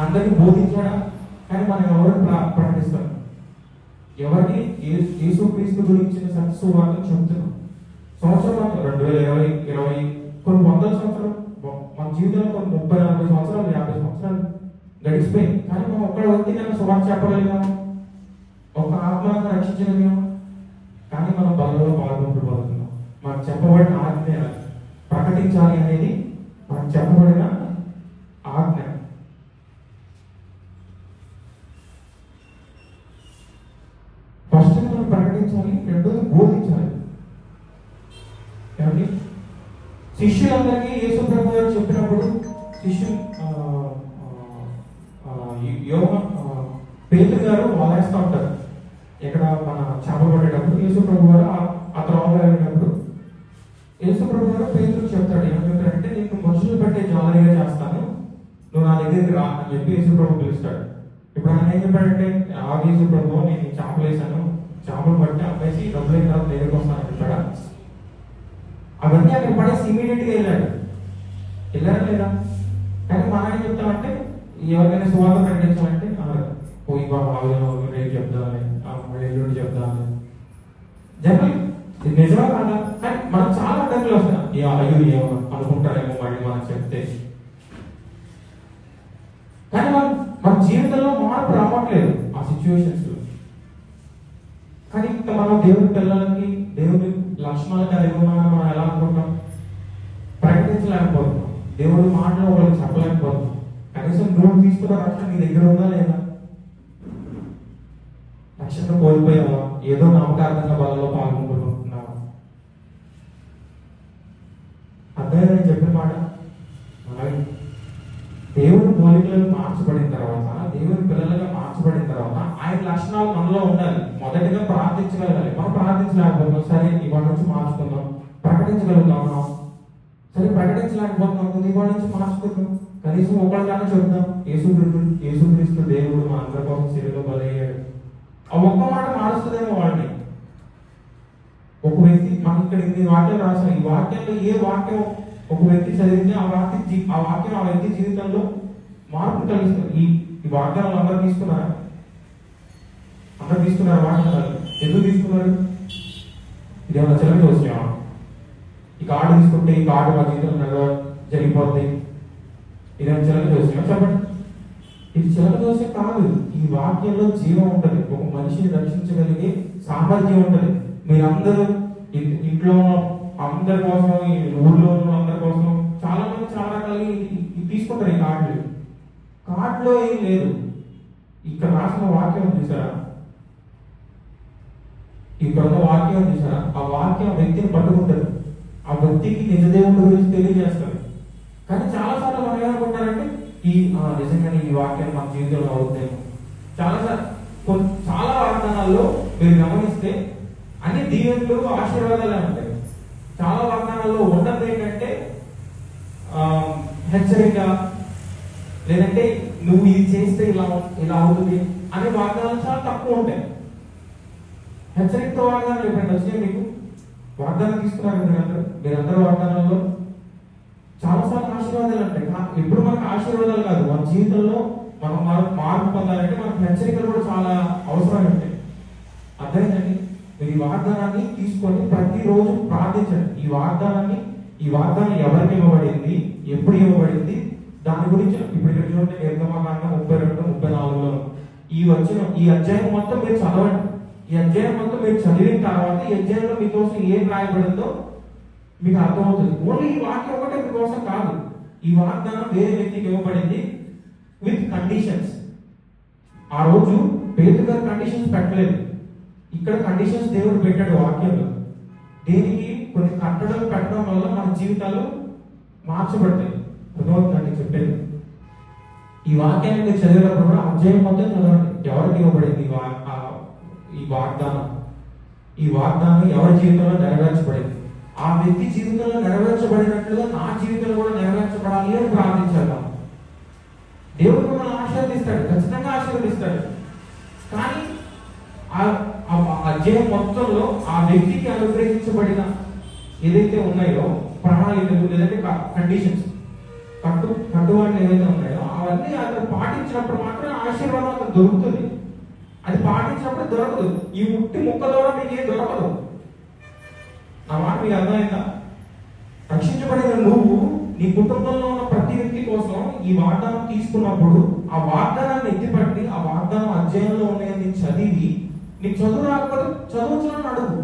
అందరికీ బోధించాడా? కానీ మనం ఎవరికి ప్రకటిస్తాం? ఎవరికి? యేసుక్రీస్తు గురించిన సత్యసువార్త చెప్తున్నాం. సంవత్సరం 2020 కొన్ని వందల సంవత్సరాలు మన జీవితంలో కొన్ని 30-40 సంవత్సరాలు 50 సంవత్సరాలు గడిచిపోయి, కానీ మనం ఒక్కడ వ్యక్తి నేను సువార్త చెప్పగలిగాము, ఒక ఆత్మను రక్షించగలిగాము. కానీ మనం బలలో పాల్గొంటున్నాం. మనకు చెప్పబడిన ఆజ్ఞ ప్రకటించాలి అనేది మనకు చెప్పబడిన ఆజ్ఞ. ఫస్ట్ మనం ప్రకటించాలి, రెండోది బోధించాలి. ఏమండి? శిష్యులందరికీ యేసు ప్రభు గారు చెప్పినప్పుడు పేతురు గారు వాలేస్తూ ఉంటారు. ఇక్కడ మన చేపలు పట్టేటప్పుడు యేసు ప్రభు గారు ఆ త్రోవలో వెళ్ళినప్పుడు యేసు ప్రభు గారు పేతురు చెప్తాడు. ఏమంటారంటే, నీకు మనుషులు పట్టే జాలరీగా చేస్తాను, నువ్వు నా దగ్గరికి రా అని చెప్పి యేసు ప్రభు పిలుస్తాడు. ఇప్పుడు ఆయన ఏం చెప్పాడంటే, ఆ యేసు ప్రభు నేను చేపలు వేసాను, చేపలు పట్టి అమ్మేసి డబ్బులు అయిన తర్వాత దగ్గరికి వస్తానని చెప్పాడా? అవన్నీ అక్కడ పడేసి ఇమీడియట్ గా వెళ్ళారా లేదా? కానీ మనం ఏం చెప్తామంటే, ఎవరికైనా సువార్త ప్రకటించాలంటే పోయి రేపు చెప్తామని, ఎల్లుండి చెప్తామని జనరల్ ఇది నిజమే కాదా? కానీ మనకు చాలా అడ్డంకులు వస్తాయి. అయ్యో ఏమో అనుకుంటారేమో మళ్ళీ మనం చెప్తే. కానీ మన జీవితంలో మార్పు రావట్లేదు ఆ సిచ్యువేషన్స్ లో. కానీ ఇంకా మనం దేవుడి పిల్లలకి దేవుడి లక్షణాలు కలిగి ఉన్నామని మనం ఎలా అనుకుంటాం? ప్రకటించలేకపోతున్నాం. దేవుడి మాటలు వాళ్ళకి చెప్పలేకపోతున్నాం. కనీసం నువ్వు తీసుకున్న రక్షణ నీ దగ్గర ఉందా లేదా? రక్షణ కోల్పోయావా? ఏదో నామకార్థంగా బలలో పాల్గొంటున్నావా? అర్థమైందని చెప్పిన మాట. దేవుడి పోలికలను మార్చబడిన తర్వాత, దేవుడి పిల్లలుగా మార్చబడిన తర్వాత ఆయన లక్షణాలు మనలో ఉండాలి. మొదటిగా ప్రార్థించగలగాలి. మనం ప్రార్థించలేకపోతున్నాం, సరే ఇవాళ నుంచి మార్చుకుందాం. ప్రకటించగలుగుతాం, సరే ప్రకటించలేకపోతున్నాం, ఇవాళ నుంచి మార్చుకుందాం. కనీసం ఒకళ్ళకన్నా చెప్తాం, యేసుక్రీస్తు దేవుడు మా అందరి కోసం శిలువలో బలయ్యాడు. ఆ ఒక్క మాట మారుస్తుందేమో వాళ్ళని. ఒక వ్యక్తి మనకి ఇక్కడ ఇన్ని వాక్యాలు రాశారు. ఈ వాక్యాల్లో ఏ వాక్యం ఒక వ్యక్తి చదివితే ఆ వాక్యం ఆ వ్యక్తి జీవితంలో మార్పు కలిగిస్తుంది. ఈ వాక్యాలు అందరూ తీసుకున్నారా? అందరూ తీసుకున్నారు వాక్యాలు. ఎందుకు తీసుకున్నారు? ఇదేమన్నా చిలక చూసామా? ఈ కార్డు తీసుకుంటే ఈ కార్డు మా జీవితంలో జరిగిపోద్ది, ఇదేమన్నా చిలక చూసామా? చెప్పండి. ఇది చిలక దోశ కాదు. ఈ వాక్యంలో జీవం ఉంటది. ఒక మనిషిని రక్షించగలిగే సామర్థ్యం ఉంటది. మీరందరూ ఇంట్లో అందరి కోసం, ఈ ఊర్లో ఉన్న అందరి కోసం చాలా మంది చాలా రకాలుగా తీసుకుంటారు. ఈ కార్డులో ఏం లేదు. ఇక్కడ రాసిన వాక్యం చూసారా? ఇక్కడ ఉన్న వాక్యం చూసారా? ఆ వాక్యం వ్యక్తిని పట్టుకుంటారు. ఆ వ్యక్తికి నిజదేవుడి గురించి తెలియజేస్తారు. కానీ చాలా సార్లు మనం ఏమనుకుంటారంటే నిజంగానే ఈ వాక్యం మన జీవితంలో అవుతాయేమో. చాలా వాగ్దానాల్లో మీరు గమనిస్తే అన్ని దీవెనలు ఆశీర్వాదాలే ఉంటాయి. చాలా వాగ్దానాల్లో ఉండదు ఏంటంటే హెచ్చరిక, లేదంటే నువ్వు ఇది చేస్తే ఇలా అవుతుంది అనే వాగ్దానాలు చాలా తక్కువ ఉంటాయి. హెచ్చరికతో వాగ్దానాలు ఎప్పుడైనా వచ్చినాయి మీకు? వాగ్దానం తీసుకున్నారు మీరందరూ వాగ్దానాల్లో చాలాసార్లు ఆశీర్వాదాలు ఉంటాయి. ఎప్పుడు మనకు ఆశీర్వాదాలు కాదు, మన జీవితంలో మనం మార్పు పొందాలంటే మనకు హెచ్చరికలు కూడా చాలా అవసరం ఉంటాయి. అర్థమైందండి? మీరు ఈ వాగ్దానాన్ని తీసుకొని ప్రతిరోజు ప్రార్థించండి. ఈ వాగ్దానం ఎవరికి ఇవ్వబడింది, ఎప్పుడు ఇవ్వబడింది, దాని గురించి ఇప్పుడు ఇక్కడ చూడండి. నిర్గమకాండం 32, 34లో ఈ అధ్యాయం మొత్తం మీరు చదవండి. ఈ అధ్యాయం మొత్తం మీరు చదివిన తర్వాత ఈ అధ్యాయంలో మీకోసం ఏం రాయబడిందో మీకు అర్థమవుతుంది. ఓన్లీ ఈ వాక్యం ఒకటే మీకోసం కాదు. ఈ వాగ్దానం వేరే వ్యక్తికి ఇవ్వబడింది విత్ కండిషన్స్. ఆ రోజు పేతురు గారు కండిషన్స్ పెట్టలేదు. ఇక్కడ కండిషన్స్ దేవుడు పెట్టాడు వాక్యంలో. దేనికి? కొన్ని కట్టడలు పెట్టడం వల్ల మన జీవితాలు మార్చబడతాయి. అర్థమవుతుందండి చెప్పేది? ఈ వాక్యాన్ని మీరు చదివేటప్పుడు కూడా అధ్యాయం మొత్తం చదవండి. ఎవరికి ఇవ్వబడింది ఈ వాగ్దానం ఎవరి జీవితంలో నెరవేర్చబడింది? ఆ వ్యక్తి జీవితంలో నెరవేర్చబడినట్లుగా నా జీవితంలో కూడా నెరవేర్చబడాలి అని ప్రార్థించాలి. దేవుడు మిమ్మల్ని ఆశీర్వదిస్తాడు, ఖచ్చితంగా ఆశీర్వదిస్తాడు. కానీ ఆ అధ్యాయం మొత్తంలో ఆ వ్యక్తికి అనుగ్రహించబడిన ఏదైతే ఉన్నాయో ప్రణాళికలు, లేదంటే కండిషన్స్, కట్టుబాట్లు ఏవైతే ఉన్నాయో అవన్నీ అతను పాటించినప్పుడు మాత్రం ఆశీర్వాదం అతను దొరుకుతుంది. అది పాటించినప్పుడు దొరకదు. ఈ ఉట్టి ముక్క ద్వారా మీకు ఏం దొరకదు. నా మాట మీకు అర్థమైందా? రక్షించబడిన నువ్వు నీ కుటుంబంలో ఉన్న ప్రతి వ్యక్తి కోసం ఈ వాగ్దానం తీసుకున్నప్పుడు ఆ వాగ్దానాన్ని ఎత్తిపట్టి ఆ వాగ్దానం అధ్యాయంలో ఉన్నాయని చదివి, నీకు చదువు రాకపోతే చదువుతున్నాను అడుగు.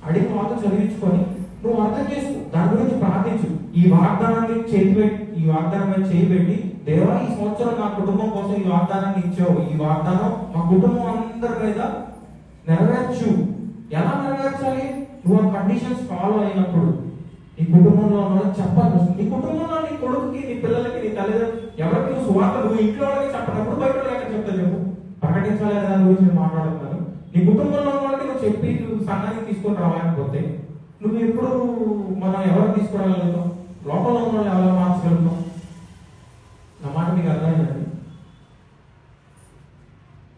అడిగి మాతో చదివించుకొని నువ్వు అర్థం చేసుకో, దాని గురించి ప్రార్థించు. ఈ వాగ్దానాన్ని ఈ వాగ్దానం మీద చేయబెట్టి, దేవా ఈ సంవత్సరం నా కుటుంబం కోసం ఈ వాగ్దానాన్ని ఇచ్చావు, ఈ వాగ్దానం మా కుటుంబం అందరి మీద నెరవేర్చు. ఎలా నెరవేర్చాలి? నువ్వు ఆ కండిషన్స్ ఫాలో అయినప్పుడు నీ కుటుంబంలో ఉన్న చెప్పాలి. నీ కుటుంబంలో నీ కొడుకుకి, నీ పిల్లలకి, నీ తల్లిదండ్రులు ఎవరికి నువ్వు సువార్త నువ్వు ఇంట్లో వాళ్ళకి చెప్పినప్పుడు బయట ఎక్కడ చెప్తా చెప్పు. ప్రకటించాలి దాని గురించి నేను మాట్లాడుతున్నాను. నీ కుటుంబంలో ఉన్న వాళ్ళకి నువ్వు చెప్పి నువ్వు సంఘానికి తీసుకొని రావాలనిపోతే నువ్వు ఎప్పుడు మనం ఎవరు తీసుకురాగలుగుతాం? లోపల ఉన్న వాళ్ళు ఎవరు మార్చగలుగుతాం? నా మాట మీకు అర్థమైందండి?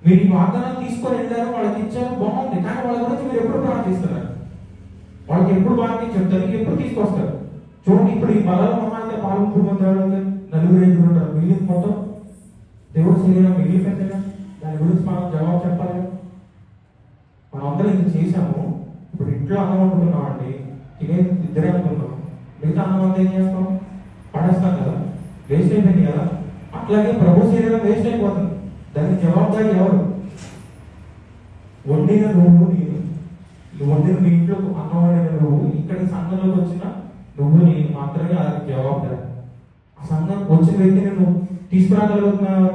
మీరు ఈ వాగ్దానాలు తీసుకొని వెళ్ళారు, వాళ్ళకి ఇచ్చారు, బాగుంది. కానీ వాళ్ళ గురించి మీరు ఎప్పుడు ప్రార్థిస్తున్నారు? వాళ్ళకి ఎప్పుడు వాక్యం చెప్తారు, ఎప్పుడు తీసుకొస్తారు? చూడండి, ఇప్పుడు ఈ బలాల మహాంత పాల్గొంటారు, నలుగురు ఐదుగురు ఉంటారు, మిగిలిన మొత్తం దేవుడు శరీరం మిగిలిపోయిందిగా. దాని గురించి మనం జవాబు చెప్పాలి. మనం అందరం ఇది చేసాము. ఇప్పుడు ఇంట్లో అన్నం వండుకున్నామండి, తినేది ఇద్దరే అనుకున్నాం. మిగతా అన్నం అంతా ఏం చేస్తాం? పడేస్తాం కదా, వేస్ట్ అయిపోయింది కదా. అట్లాగే ప్రభు శరీరం వేస్ట్ అయిపోతుంది. దానికి జవాబుదారి ఎవరు? వండిన నువ్వు, నేను. వండిన మీ ఇంట్లో అన్నం వండిన నువ్వు, ఇక్కడ సంఘంలోకి వచ్చిన నువ్వు, నేను మాత్రమే అది జవాబుదారి. ఆ సంఘం వచ్చిన వ్యక్తిని నువ్వు తీసుకురాగలుగుతున్నావు,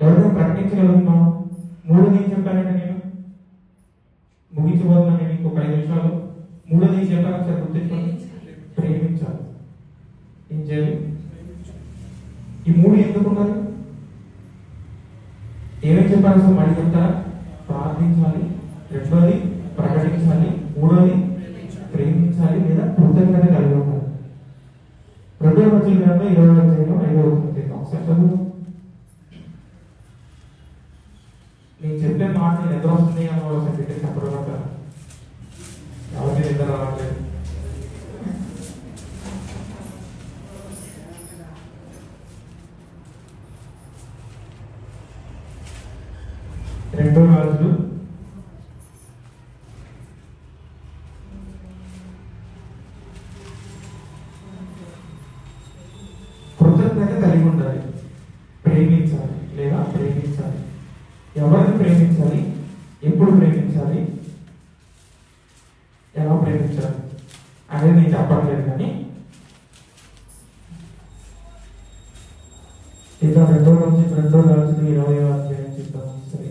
ఎవరైనా ప్రకటించగలుగుతున్నావు. మూడోది ఏం చెప్పానంటే నేను ముగించబోతున్నాను. నేను ఇంకొక 5 నిమిషాలు. మూడోది ఏం చెప్పాను ఒకసారి గుర్తించుకోండి. ప్రేమించాలి. ఏం చేయాలి? ఈ 3 ఎందుకున్నారు? ఏమేమి చెప్పారు సార్ మళ్ళీ చెప్తారా? ప్రార్థించాలి, రెండోది ప్రకటించాలి, మూడోది ప్రేమించాలి లేదా కృతజ్ఞత కలిగి ఉండాలి. 2వ వచనం 20వ అధ్యాయం 5వ వచనం ఒకసారి చదువు. నేను చెప్పే మాట నిద్ర వస్తుంది అన్న వాళ్ళు ఒకసారి చెప్పడం ఎవరికి నిద్ర రావట్లేదు. రెండో రాజులు 2 కృతజ్ఞత కలిగి ఉండాలి, ప్రేమించాలి లేదా ఎవరిని ప్రేమించాలి, ఎప్పుడు ప్రేమించాలి, ఎలా ప్రేమించాలి అనేది నేను చెప్పట్లేదు. కానీ ఇక రెండో రాజులు 20వ అధ్యాయం చూద్దాం. సరే,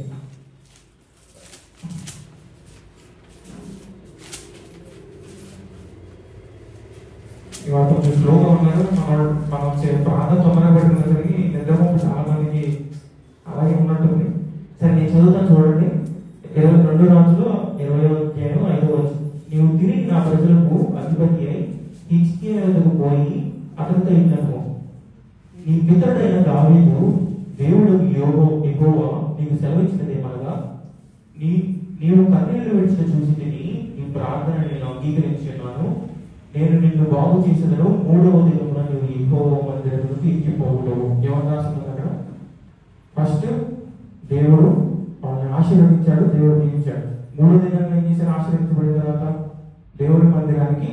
ఇవాళ కొంచెం స్లోగా ఉన్నారు. మనం ప్రాంతం తొందరగా పడుతున్నసరికి నిద్రపోపు చాలా మందికి అలాగే ఉన్నట్టుంది. సరే, నేను చదువుతాను చూడండి. 22 రాజులు 20వ అధ్యాయం 5వ వచనం. నీవు తిరిగి నా ప్రజలకు అధిపతి అయి హిజ్కియా వద్దకు పోయి అతనితో ఇట్లను, నీ పితరుడైన దావీదు దేవుడు యెహోవా నీకు సెలవిచ్చినదేమనగా, నీవు కన్నీళ్లు విడిచిన చూసి తిని నీ ప్రార్థన నేను అంగీకరించున్నాను. నేను నిన్ను బాగు చేసేదను. 3వ దినమున నువ్వు యెహోవా మందిరమునకు ఎక్కిపోవుదువు. ఏమని రాస్తుంది అక్కడ? ఫస్ట్ దేవుడు వాళ్ళని ఆశీర్వదించాడు, దేవుడు దీవించాడు. 3వ దినంలో ఏం చేశారు? ఆశీర్వించబడిన తర్వాత దేవుని మందిరానికి,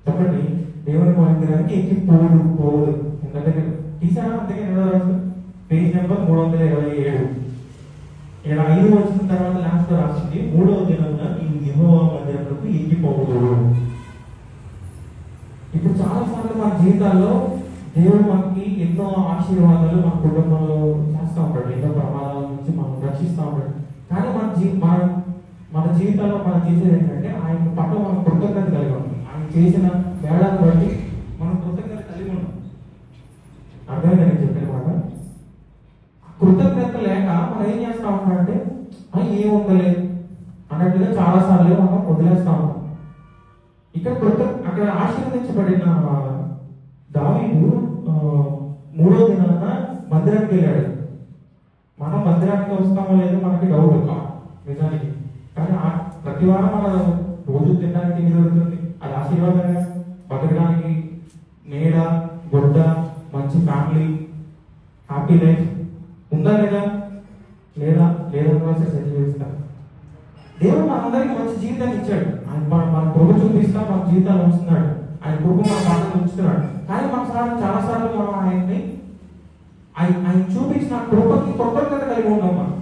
చెప్పండి, దేవుని మందిరానికి పోవుడు. ఎందుకంటే తీసారా? అందుకే పేజ్ నెంబర్ 327. ఇక్కడ 5 వచ్చిన తర్వాత లాస్ట్ రాసింది 3వ దినమున నీవు యెహోవా మందిరమునకు ఎక్కిపోవుదు. ఇప్పుడు చాలా సార్లు మన జీవితాల్లో దేవుడు మనకి ఎన్నో ఆశీర్వాదాలు మన కుటుంబంలో చేస్తూ ఉంటాడు, ఎన్నో ప్రమాదాల నుంచి మనం రక్షిస్తూ ఉంటాడు. కానీ మన జీవితాల్లో మనం చేసేది ఏంటంటే ఆయన పట్ల మనం కృతజ్ఞత కలిగి ఉంటాం. ఆయన చేసిన తేడాన్ని బట్టి మనం కృతజ్ఞత కలిగి ఉంటాం. అర్థమైందా నేను చెప్పిన మాట? కృతజ్ఞత లేక మనం ఏం చేస్తా ఉంటామంటే ఏముందలే అన్నట్టుగా చాలా సార్లు మనం వదిలేస్తా ఉంటాం. అక్కడ ఆశీర్వదించబడిన దావీదు 3వ దినాన మందిరానికి వెళ్ళాడు. మనం మందిరానికి వస్తామో లేదో మనకి డౌట్ నిజానికి. కానీ ప్రతి వారం మన రోజు తినడానికి ఏమి దొరుకుతుంది? అది ఆశీర్వాదంగా బతకడానికి నీడ, గుడ్డ, మంచి ఫ్యామిలీ, హ్యాపీ లైఫ్ ఉందా లేదా? లేదన్నా సెటిల్. దేవుడు మనందరికీ మంచి జీవితాన్ని ఇచ్చాడు. ఆయన మన కృప చూపిస్తా మన జీవితాన్ని ఉంచుతున్నాడు. ఆయన కృప మన మాటలు ఉంచుతున్నాడు. కానీ చాలా సార్లు మనం ఆయన చూపించిన కృపకి కృతజ్ఞత కలిగి ఉన్నాం. మనం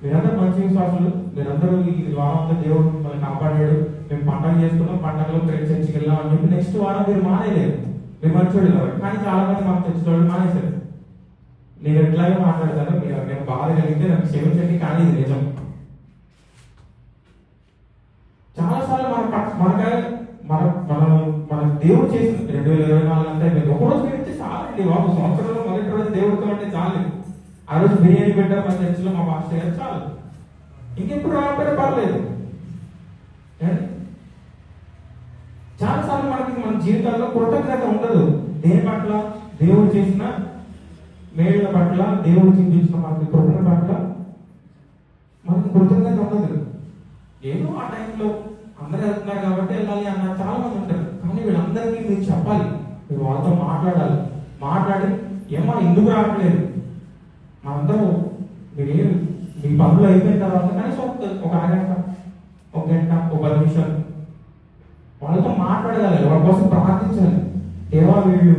మీరందరూ మంచి విశ్వాసులు, మీరందరూ ఈ వారంతో దేవుడు మిమ్మల్ని కాపాడాడు, మేము పండగ చేసుకున్నాం, పండగలో చర్చికి వెళ్ళాం అని చెప్పి నెక్స్ట్ వారం మీరు మానేయలేదు. మీరు మంచోడు కాబట్టి. కానీ చాలా మంది మన చర్చిలో మానేశారు. నేను ఎట్లాగే మాట్లాడతాను, నేను బాధ కలిగితే నాకు క్షమించండి, కానీ ఇది నిజం. చాలా సార్లు మన దేవుడు చేసిన 2024 అంతా ఒకరోజు పెడితే చాలండి బాబు. సంవత్సరంలో మొదటి రోజు దేవుడితో అంటే చాలు. ఆ రోజు బిర్యానీ పెట్టారు మన చర్చిలో మా మాస్టర్ గారు, చాలు. ఇంకెప్పుడు రాకపోతే పర్లేదు. చాలా సార్లు మన జీవితాల్లో కృతజ్ఞత ఉండదు. దేని పట్ల? దేవుడు చేసిన మేళ్ల పట్ల, దేవుడు చూపించిన మనకి కృపణ పట్ల మనకి కృతజ్ఞత ఉండదు. ఏదో ఆ టైంలో అందరూ వెళ్తున్నారు కాబట్టి వెళ్ళాలి అన్న చాలా మంది ఉంటారు. కానీ వీళ్ళందరికీ మీరు చెప్పాలి, మీరు వాళ్ళతో మాట్లాడి ఏమో ఎందుకు రావట్లేదు, మనందరూ మీరేం మీ పనులు అయిపోయిన తర్వాత కనీసం ఒక అరగంట, ఒక గంట, ఒక 10 నిమిషాలు వాళ్ళతో మాట్లాడగలగాలి, వాళ్ళ కోసం ప్రార్థించాలి. ఏవో వీళ్ళు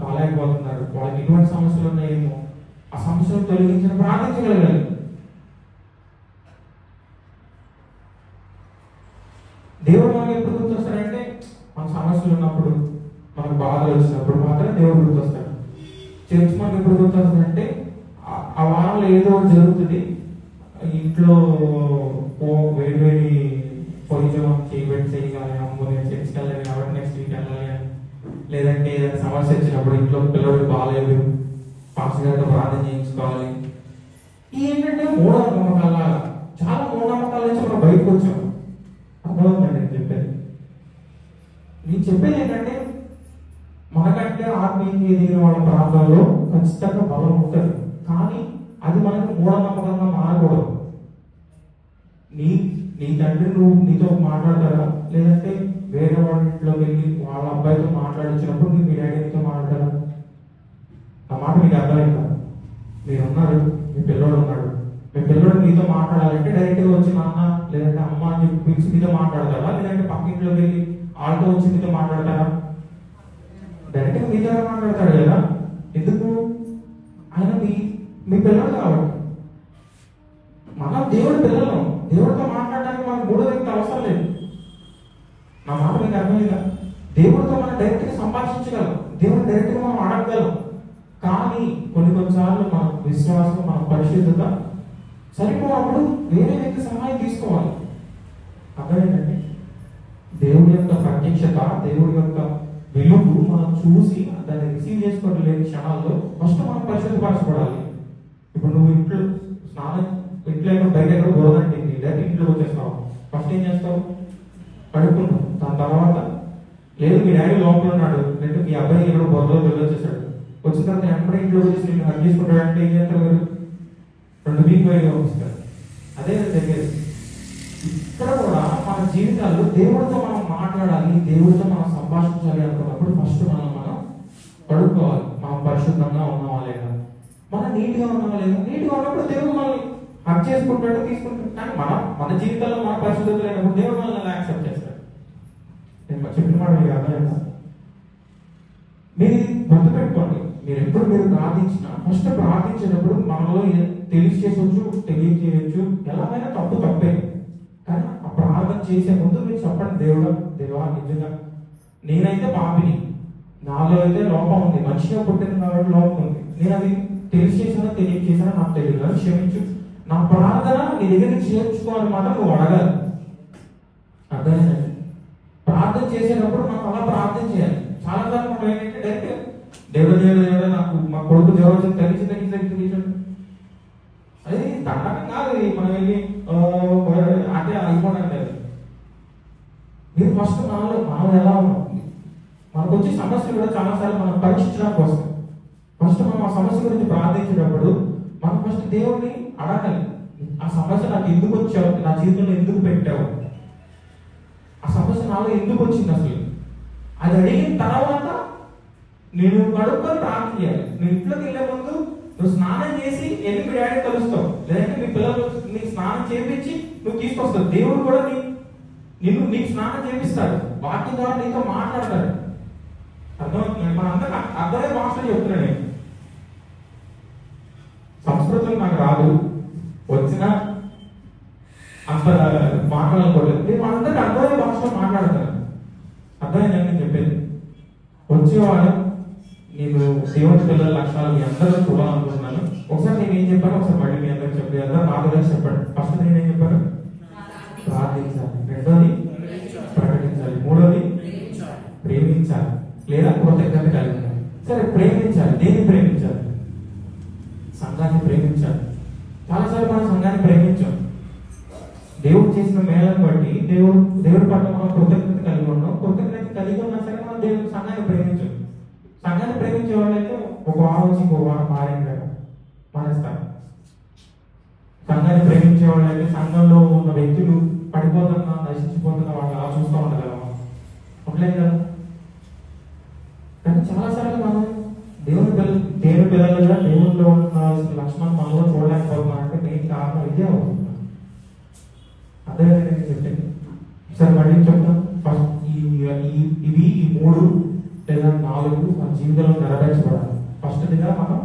రాలేకపోతున్నారు, వాళ్ళకి ఎటువంటి సమస్యలు ఉన్నాయేమో, ఆ సమస్యలు తొలగించిన ప్రార్థించగలగాలి. దేవుడు మనకి ఎప్పుడు గుర్తొస్తాడంటే మన సమస్యలు ఉన్నప్పుడు, మనకు బాధలు వచ్చినప్పుడు మాత్రం దేవుడు గుర్తొస్తాడు. చర్చ్ మనకి ఎప్పుడు గుర్తొస్తుందంటే ఆ వారంలో ఏదో ఒకటి జరుగుతుంది, ఇంట్లో వేడి పొయ్యిలో చేయగాలి, అమ్మో నేను చర్చ్కి వెళ్ళాలి కాబట్టి నెక్స్ట్ వీక్ వెళ్ళాలి అని, లేదంటే ఏదైనా సమస్య వచ్చినప్పుడు ఇంట్లో పిల్లలు బాగాలేదు, పాస్టర్ గారితో ప్రార్థన చేయించుకోవాలి. ఏంటంటే మూఢనమ్మకాల, చాలా మూఢనమ్మకాల నుంచి మనం బయటకు వచ్చాం. అర్థమవుతుందండి నేను చెప్పేది ఏంటంటే మనకంటే ఆత్మీయంగా ఎదిగిన వాళ్ళ ప్రాంతాల్లో ఖచ్చితంగా బలం ఉంటుంది. కానీ అది మనకు మూఢనమ్మకంగా మారకూడదు. నీ తండ్రి నువ్వు నీతో మాట్లాడతారా, లేదంటే వేరే వాళ్ళ ఇంట్లోకి వెళ్ళి వాళ్ళ అబ్బాయితో మాట్లాడించినప్పుడు మీ డాడీ నీతో మాట్లాడతారా? ఆ మాట మీకు అర్థమైందా? మీరున్నారు, మీ పిల్లోడు ఉన్నాడు, మీ పిల్లోడు మీతో మాట్లాడాలంటే డైరెక్ట్గా వచ్చి నాన్న లేదంటే అమ్మ అని చెప్పి పిలిచి మీతో మాట్లాడతారా, లేదంటే పక్కింట్లోకి వెళ్ళి వాళ్ళతో వచ్చి మీతో మాట్లాడతారా? డైరెక్ట్గా మీతో మాట్లాడతాడు కదా. ఎందుకు? ఆయన మీ పిల్లలు కాబట్టి. డైరెక్ట్ గా మనం అడగగలం. కానీ కొన్నిసార్లు మన విశ్వాసం, మన పరిశుద్ధత సరిపోనప్పుడు వేరే వ్యక్తి సహాయం తీసుకోవాలి. అర్థమేంటండి? దేవుడి యొక్క ప్రత్యక్షత, దేవుడి యొక్క వెలుగు మనం చూసి దాన్ని రిసీవ్ చేసుకోలేని క్షణాల్లో ఫస్ట్ మనం పరిశుద్ధపరచబడాలి. ఇప్పుడు నువ్వు ఇంట్లో స్నానం, ఇంట్లో బయట ఎక్కడ బోధండి, డైరెక్ట్ ఇంట్లోకి వచ్చేస్తావు. ఫస్ట్ ఏం చేస్తావు? కడుక్కున్నావు. దాని తర్వాత లేదు మీ డాడీ లోపల ఉన్నాడు, లేదు మీ అబ్బాయి ఎక్కడ బొరలో వెళ్ళొచ్చేసాడు, వచ్చిన తర్వాత ఎప్పుడో ఇంట్లో వచ్చేసి నేను హక్ చేసుకుంటాడు అంటే ఏం చేస్తారు? మీరు 2 వీక్ బయటగా పంపిస్తారు. అదే దగ్గర ఇక్కడ కూడా మన జీవితాల్లో దేవుడితో మనం మాట్లాడాలి, దేవుడితో మనం సంభాషించాలి అనుకున్నప్పుడు ఫస్ట్ మనం కడుక్కోవాలి. మనం పరిశుద్ధంగా ఉన్నామా లేదా, మనం నీట్గా ఉన్నామా లేదా. నీట్గా ఉన్నప్పుడు దేవుడు మనల్ని హక్ చేసుకుంటాడు, తీసుకుంటాడు. కానీ మన జీవితాల్లో మన పరిశుద్ధత లేనప్పుడు దేవుడు మనల్ని యాక్సెప్ట్ చేస్తాడు. నేను చెప్పిన మాట మీకు అర్థమైందా? మీరు గుర్తుపెట్టుకోండి, మీరు ఎప్పుడు మీరు ప్రార్థించినా ఫస్ట్ ప్రార్థించేటప్పుడు మనలో తెలియచేయచ్చు, తెలియచేయచ్చు, ఎలాగైనా తప్పే. కానీ ఆ ప్రార్థన చేసే ముందు మీరు చెప్పండి, దేవా నిజంగా నేనైతే పాపిని, నాలో అయితే లోపం ఉంది, మనిషిగా పుట్టిన కాబట్టి లోపం ఉంది, నేను అది తెలియచేసానో తెలియచేసానో నాకు తెలియదు, క్షమించు, నా ప్రార్థన నీ దగ్గరికి చేర్చుకోవాలన్నమాట నువ్వు అడగాలి. అర్థమైందండి? ప్రార్థన చేసేటప్పుడు మనం అలా ప్రార్థన చేయాలి. చాలా సార్లు మనం ఏంటంటే డైరెక్ట్ దేవుడు నాకు మా కొడుకు దేవచం తగ్గించి అది దండకం కాదు. మనం వెళ్ళి అంటే అయిపోవడం లేదు. మీరు ఫస్ట్ మనం ఎలా ఉన్నాం, మనకు వచ్చే సమస్యలు కూడా చాలాసార్లు మనం పరీక్షించడానికి వస్తాం. ఫస్ట్ మనం ఆ సమస్య గురించి ప్రార్థించేటప్పుడు మనం ఫస్ట్ దేవుడిని అడగాలి. ఆ సమస్య నాకు ఎందుకు వచ్చావు, నా జీవితంలో ఎందుకు పెట్టావు, ఆ సమస్య నాలో ఎందుకు వచ్చింది అసలు, అది అడిగిన తర్వాత నేను కడుక్కొని ప్రార్థన చేయాలి. నువ్వు ఇంట్లోకి వెళ్ళే ముందు నువ్వు స్నానం చేసి వెళ్ళి మీ డాడీ కలుస్తావు, లేదంటే మీ పిల్లలు నీ స్నానం చేపించి నువ్వు తీసుకొస్తావు. దేవుడు కూడా నీకు స్నానం చేపిస్తాడు, వాక్యం ద్వారా నీతో మాట్లాడతాడు. అర్థమవుతుంది? మనందరూ అర్థమే భాషలో చెప్తున్నాడు. నేను సంస్కృతం నాకు రాదు, వచ్చిన అంత మాట్లాడకూడదు. నేను మనందరికీ అర్థమయ్యే భాషలో మాట్లాడతాను. అర్థమైందని నేను చెప్పేది. వచ్చేవాడు నేను దేవుడి పిల్లల లక్షణాలు మీ అందరూ చూడాలనుకుంటున్నాను. ఒకసారి నేను ఏం చెప్పాను ఒకసారి మళ్ళీ మీ అందరికి చెప్పి అందరూ నాలుగు చెప్పండి. ఫస్ట్ నేనేం చెప్పాను? ప్రార్థించాలి. రెండోది ప్రకటించాలి. మూడోది ప్రేమించాలి లేదా కృతజ్ఞత కలిగి ఉండాలి. సరే, ప్రేమించాలి. దేన్ని ప్రేమించాలి? సంఘాన్ని ప్రేమించాలి. చాలాసార్లు మనం సంఘాన్ని ప్రేమించాం. దేవుడు చేసిన మేళను బట్టి దేవుడి పట్ల మనం కృతజ్ఞత కలిగి ఉన్నాం. కృతజ్ఞత కలిగి ఉన్నా సరే మనం దేవుడు సంఘాన్ని ప్రేమించాం. సంఘాన్ని ప్రేమించే వాళ్ళైతే ఒక వారం వచ్చి ఇంకో వారం మానేస్తారు. సంఘాన్ని ప్రేమించే వాళ్ళైతే సంఘంలో ఉన్న వ్యక్తులు పడిపోతున్నా నశించిపోతున్నా వాళ్ళు అలా చూస్తూ ఉండగలమా? ఉండలేదు కదా. కానీ చాలాసార్లు మనం దేవుని పిల్లలుగా దేవునిలో ఉండాల్సిన లక్షణాలు మనలో చూడలేకపోతున్నాం. అంటే మెయిన్ కారణం ఇదే అవుతుంది. అదే నేను చెప్పింది. సరే మళ్ళీ చెప్తాం. ఫస్ట్ ఇవి ఈ 3 లేదా 4 మన జీవితంలో నెరవేర్చబడాలి. ఫస్ట్దిగా మనం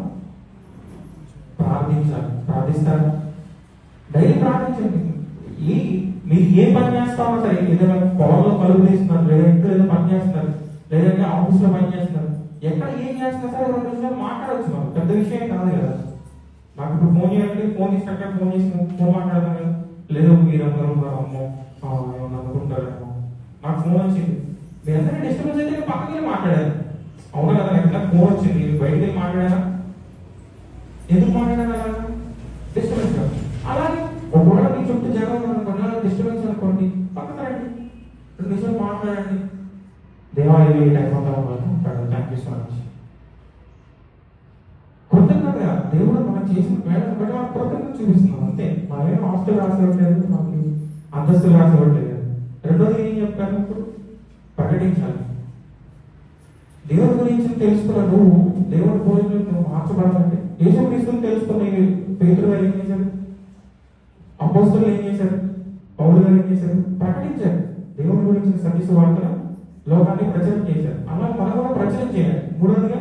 ప్రార్థించాలి. ప్రార్థిస్తారు, డైలీ ప్రార్థించండి. మీరు ఏ పని చేస్తామో సరే, ఏదైనా పొలంలో కలుపు తీస్తున్నారు, లేదా ఇంట్లో ఏదో పని చేస్తున్నారు, లేదంటే ఆఫీస్లో పని చేస్తున్నారు, ఎక్కడ ఏం చేస్తున్నా సరే 2 నిమిషాలు మాట్లాడవచ్చు. మనం పెద్ద విషయం కాదు కదా. నాకు ఇప్పుడు ఫోన్ చేయాలంటే ఫోన్ చేసినట్టు ఫోన్ చేసి ఫోన్ మాట్లాడదాం కదా. లేదు మీరందరూ అమ్మో అనుకుంటారేమో, నాకు ఫోన్ వచ్చింది, మీరందరూ డిస్టర్బెన్స్ అయితే పక్కకి వెళ్ళి మాట్లాడారు. అవునా కదా? ఎట్లా ఫోన్ వచ్చింది, నేను బయటకు వెళ్ళి మాట్లాడానా? ఎందుకు మాట్లాడాను? అలా డిస్టర్బెన్స్. అలాగే ఒకవేళ మీ చుట్టూ జగన్ అనుకోండి, డిస్టర్బెన్స్ అనుకోండి, పక్కన రండి, 2 నిమిషాలు మాట్లాడండి. దేవాలయం టైం మాట్లాడాలి. Thank you so much. కృతజ్ఞతగా దేవుడు మనం చేసిన మేళను బట్టి మనం కృతజ్ఞత చూపిస్తున్నాం అంతే. మనమేం హాస్టల్ రాసేవట్లేదు, మనకి అంతస్తులు రాసేవట్లేదు. రెండోది ఏం చెప్పాను? ఇప్పుడు ప్రకటించాలి. దేవుడి గురించి తెలుసుకున్న నువ్వు దేవుడి పోలికలు నువ్వు మార్చబడాలంటే యేసుక్రీస్తుని తెలుసుకున్న పేతురు గారు ఏం చేశారు? అపోస్తలులు ఏం చేశారు? పౌలు గారు ఏం చేశారు? ప్రకటించారు. దేవుడి గురించి సతీసు వార్తను లోకాన్ని ప్రచారం చేశారు. అలా మనం కూడా ప్రచారం చేయాలి. మూడోదిగా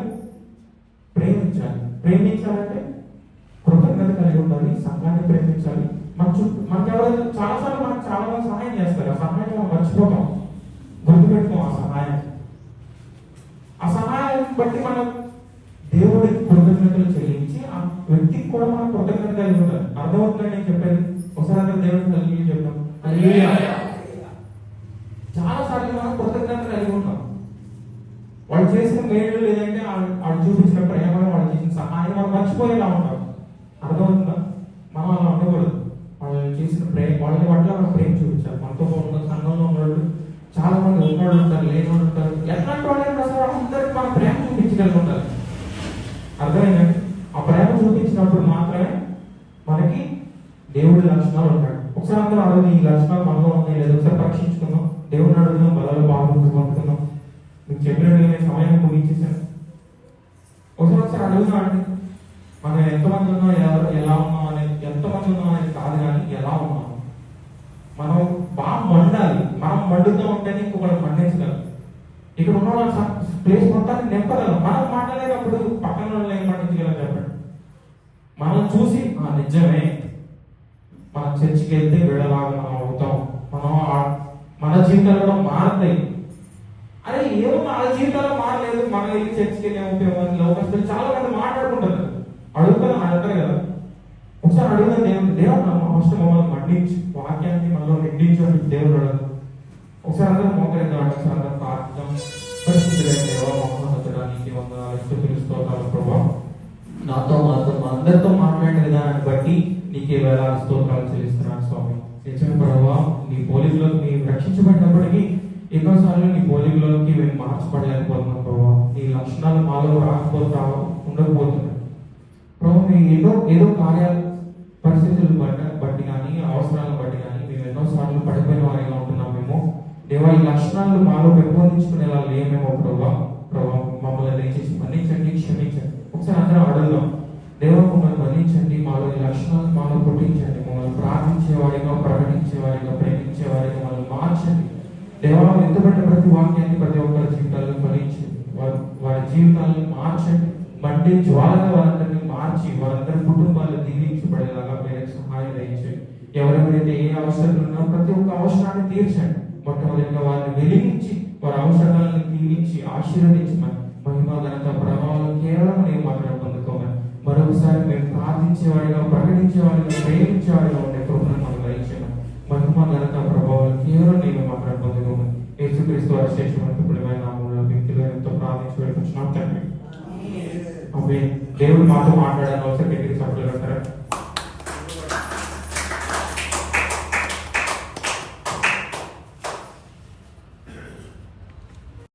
ప్రేమించాలి. ప్రేమించాలంటే కృతజ్ఞత కలిగి ఉండాలి. సంఘాన్ని ప్రేమించాలి. మనకి ఎవరైనా చాలాసార్లు మనకు చాలా మంది సహాయం చేస్తారు. ఆ సహాయం మనం మర్చిపోతాం, గుర్తుపెట్టుకోం. ఆ సహాయం బట్టి మన మనం దేవుడికి కృతజ్ఞతలు చెల్లించి ఆ వ్యక్తికి కూడా మనం కృతజ్ఞత కలిగి ఉండాలి. అర్థమవుతుందని నేను చెప్పేది. ఒకసారి అందరూ దేవుడికి కలిగి చెప్తాం. చాలా సార్లు మనం కృతజ్ఞత కలిగి ఉంటాం. వాళ్ళు చేసిన మేలు లేదంటే వాళ్ళు చూపించిన ప్రేమ, వాళ్ళు చేసిన సహాయం మనం మర్చిపోయేలా ఉంటాం. అర్థమవుతుందా? మనం అలా ఉండకూడదు. వాళ్ళు చేసిన ప్రేమ, వాళ్ళ పట్ల మనం ప్రేమ చూపించాలి. మనతో ఉన్న సంఘంలో ఉన్నవాళ్ళు చాలా మంది ఉన్నవాళ్ళు ఉంటారు, లేని వాళ్ళు ఉంటారు. ఎట్లాంటి వాళ్ళైనా అసలు అందరికి మనం ప్రేమ చూపించగలిగి ఉండాలి. అర్థమైందండి? ఆ ప్రేమ చూపించినప్పుడు మాత్రమే మనకి దేవుడి లక్షణాలు ఉంటాయి. ఒకసారి అందరూ అడుగు, ఈ లక్షణాలు మనలో ఉన్నాయి లేదా ఒకసారి పరీక్షించుకుందాం. దేవుడిని అడుగుదాం, బలాలు బాగుంటుంది పంపుతున్నాం. మీకు చెప్పినట్టుగా నేను సమయాన్ని ముగించేశాను. ఒకసారి అడుగుదా అండి, మనం ఎంతమంది ఉన్నాం, ఎలా ఉన్నాం అనేది, ఎంతమంది ఉన్నాం అనేది కాదు, కానీ ఎలా ఉన్నాం. మనం బాగా మండాలి. మనం మండుతూ ఉంటేనే ఇంకొకరు మండించగలం. ఇక్కడ ఉన్న వాళ్ళ ప్లేస్ మొత్తాన్ని నింపగలం. మనం మాట్లాడేటప్పుడు పక్కన వాళ్ళు ఏం మండించగలం చెప్పండి. మనం చూసి నిజమే, మన చర్చికి వెళ్తే వీళ్ళలాగా మనం అవుతాం, మన జీవితాలు కూడా మారుతాయి. అరే ఏమో వాళ్ళ జీవితాల్లో మారలేదు, మనం వెళ్ళి చర్చికి వెళ్ళే ఉపయోగం. లోకస్తులు చాలా మంది మాట్లాడుకుంటారు, అడుగుతారు అంటారు కదా. ఒకసారి అడుగుతాను, దేవుడు ఫస్ట్ మమ్మల్ని మండించి వాక్యాన్ని మనలో నిండించండి దేవుడు అడగదు. ఒకసారి అందరూ మోకరిద్దాం, ఒకసారి అందరూ ప్రార్థిద్దాం. పరిస్థితులైన దేవా, మహోన్నతుడానికి వందనాలు, స్తుతులు, స్తోత్రాలు ప్రభువా. నాతో మా అందరితో మాట్లాడిన విధానాన్ని బట్టి నీకే వేలాది స్తోత్రాలు చెల్లిస్తున్నాను స్వామి. నిజమే ప్రభువా, నీ పోలికలోకి మేము రక్షించబడినప్పటికీ ఎన్నోసార్లు నీ పోలికలోకి మేము మార్చబడలేకపోతున్నాం ప్రభువా. నీ లక్షణాలు మాలో ఉండకపోతున్నాయి ప్రభు. మేము ఏదో కార్యాలు పరిస్థితులను బట్టి కానీ అవసరాలను బట్టి కానీ మేము ఎన్నోసార్లు పడిపోయిన వారిగా ఉంటున్నాం. మేము దేవా, ఈ లక్షణాలు మాలో పెంపొందించుకునేలా లేమేమో ప్రభా. మమ్మల్ని దయచేసి మన్నించండి, క్షమించండి. ఒకసారి అందరం అడుగుదాం. దేవా, మమ్మల్ని మన్నించండి, మాలో ఈ లక్షణాలు మాలో పుట్టించండి. మమ్మల్ని ప్రార్థించేవాడిగా, ప్రకటించేవాడిగా, ప్రేమించేవాడిగా మమ్మల్ని మార్చండి. దేవా, ఎత్తుబడిన ప్రతి వాక్యాన్ని ప్రతి ఒక్కరి జీవితాల్లో ఫలించండి. వారి జీవితాలను మార్చండి. మట్టి జ్వాలగా వారందరినీ మార్చి వారందరి కుటుంబాలు దీవించబడేలాగా మీరు సహాయం దయచేయండి. ఎవరెవరైతే ఏ అవసరాలు ఉన్నారో ప్రతి ఒక్క అవసరాన్ని తీర్చండి. మొట్టమొదటిగా వారిని వెలిగించి వారి అవసరాలను తీర్చి ఆశీర్వదించమని, మహిమ ఘనత ప్రభావం కేవలం నేను మాత్రం పొందుకోమని, మరొకసారి మేము ప్రార్థించేవాడిగా, ప్రకటించేవాడిగా, ప్రేమించేవాడిగా ఉండే కృపను మనం దయచేయమని, మహిమ ఘనత ప్రభావం కేవలం నేను మాత్రం పొందుకోమని యేసుక్రీస్తు వారి శ్రేష్ఠమైన నామములో వ్యక్తులు ఎంతో ప్రార్థించి వెళ్ళుకుంటున్నాం తండ్రి. దేవుడు మాతో మాట్లాడారు. ఒకసారి చెప్పారు.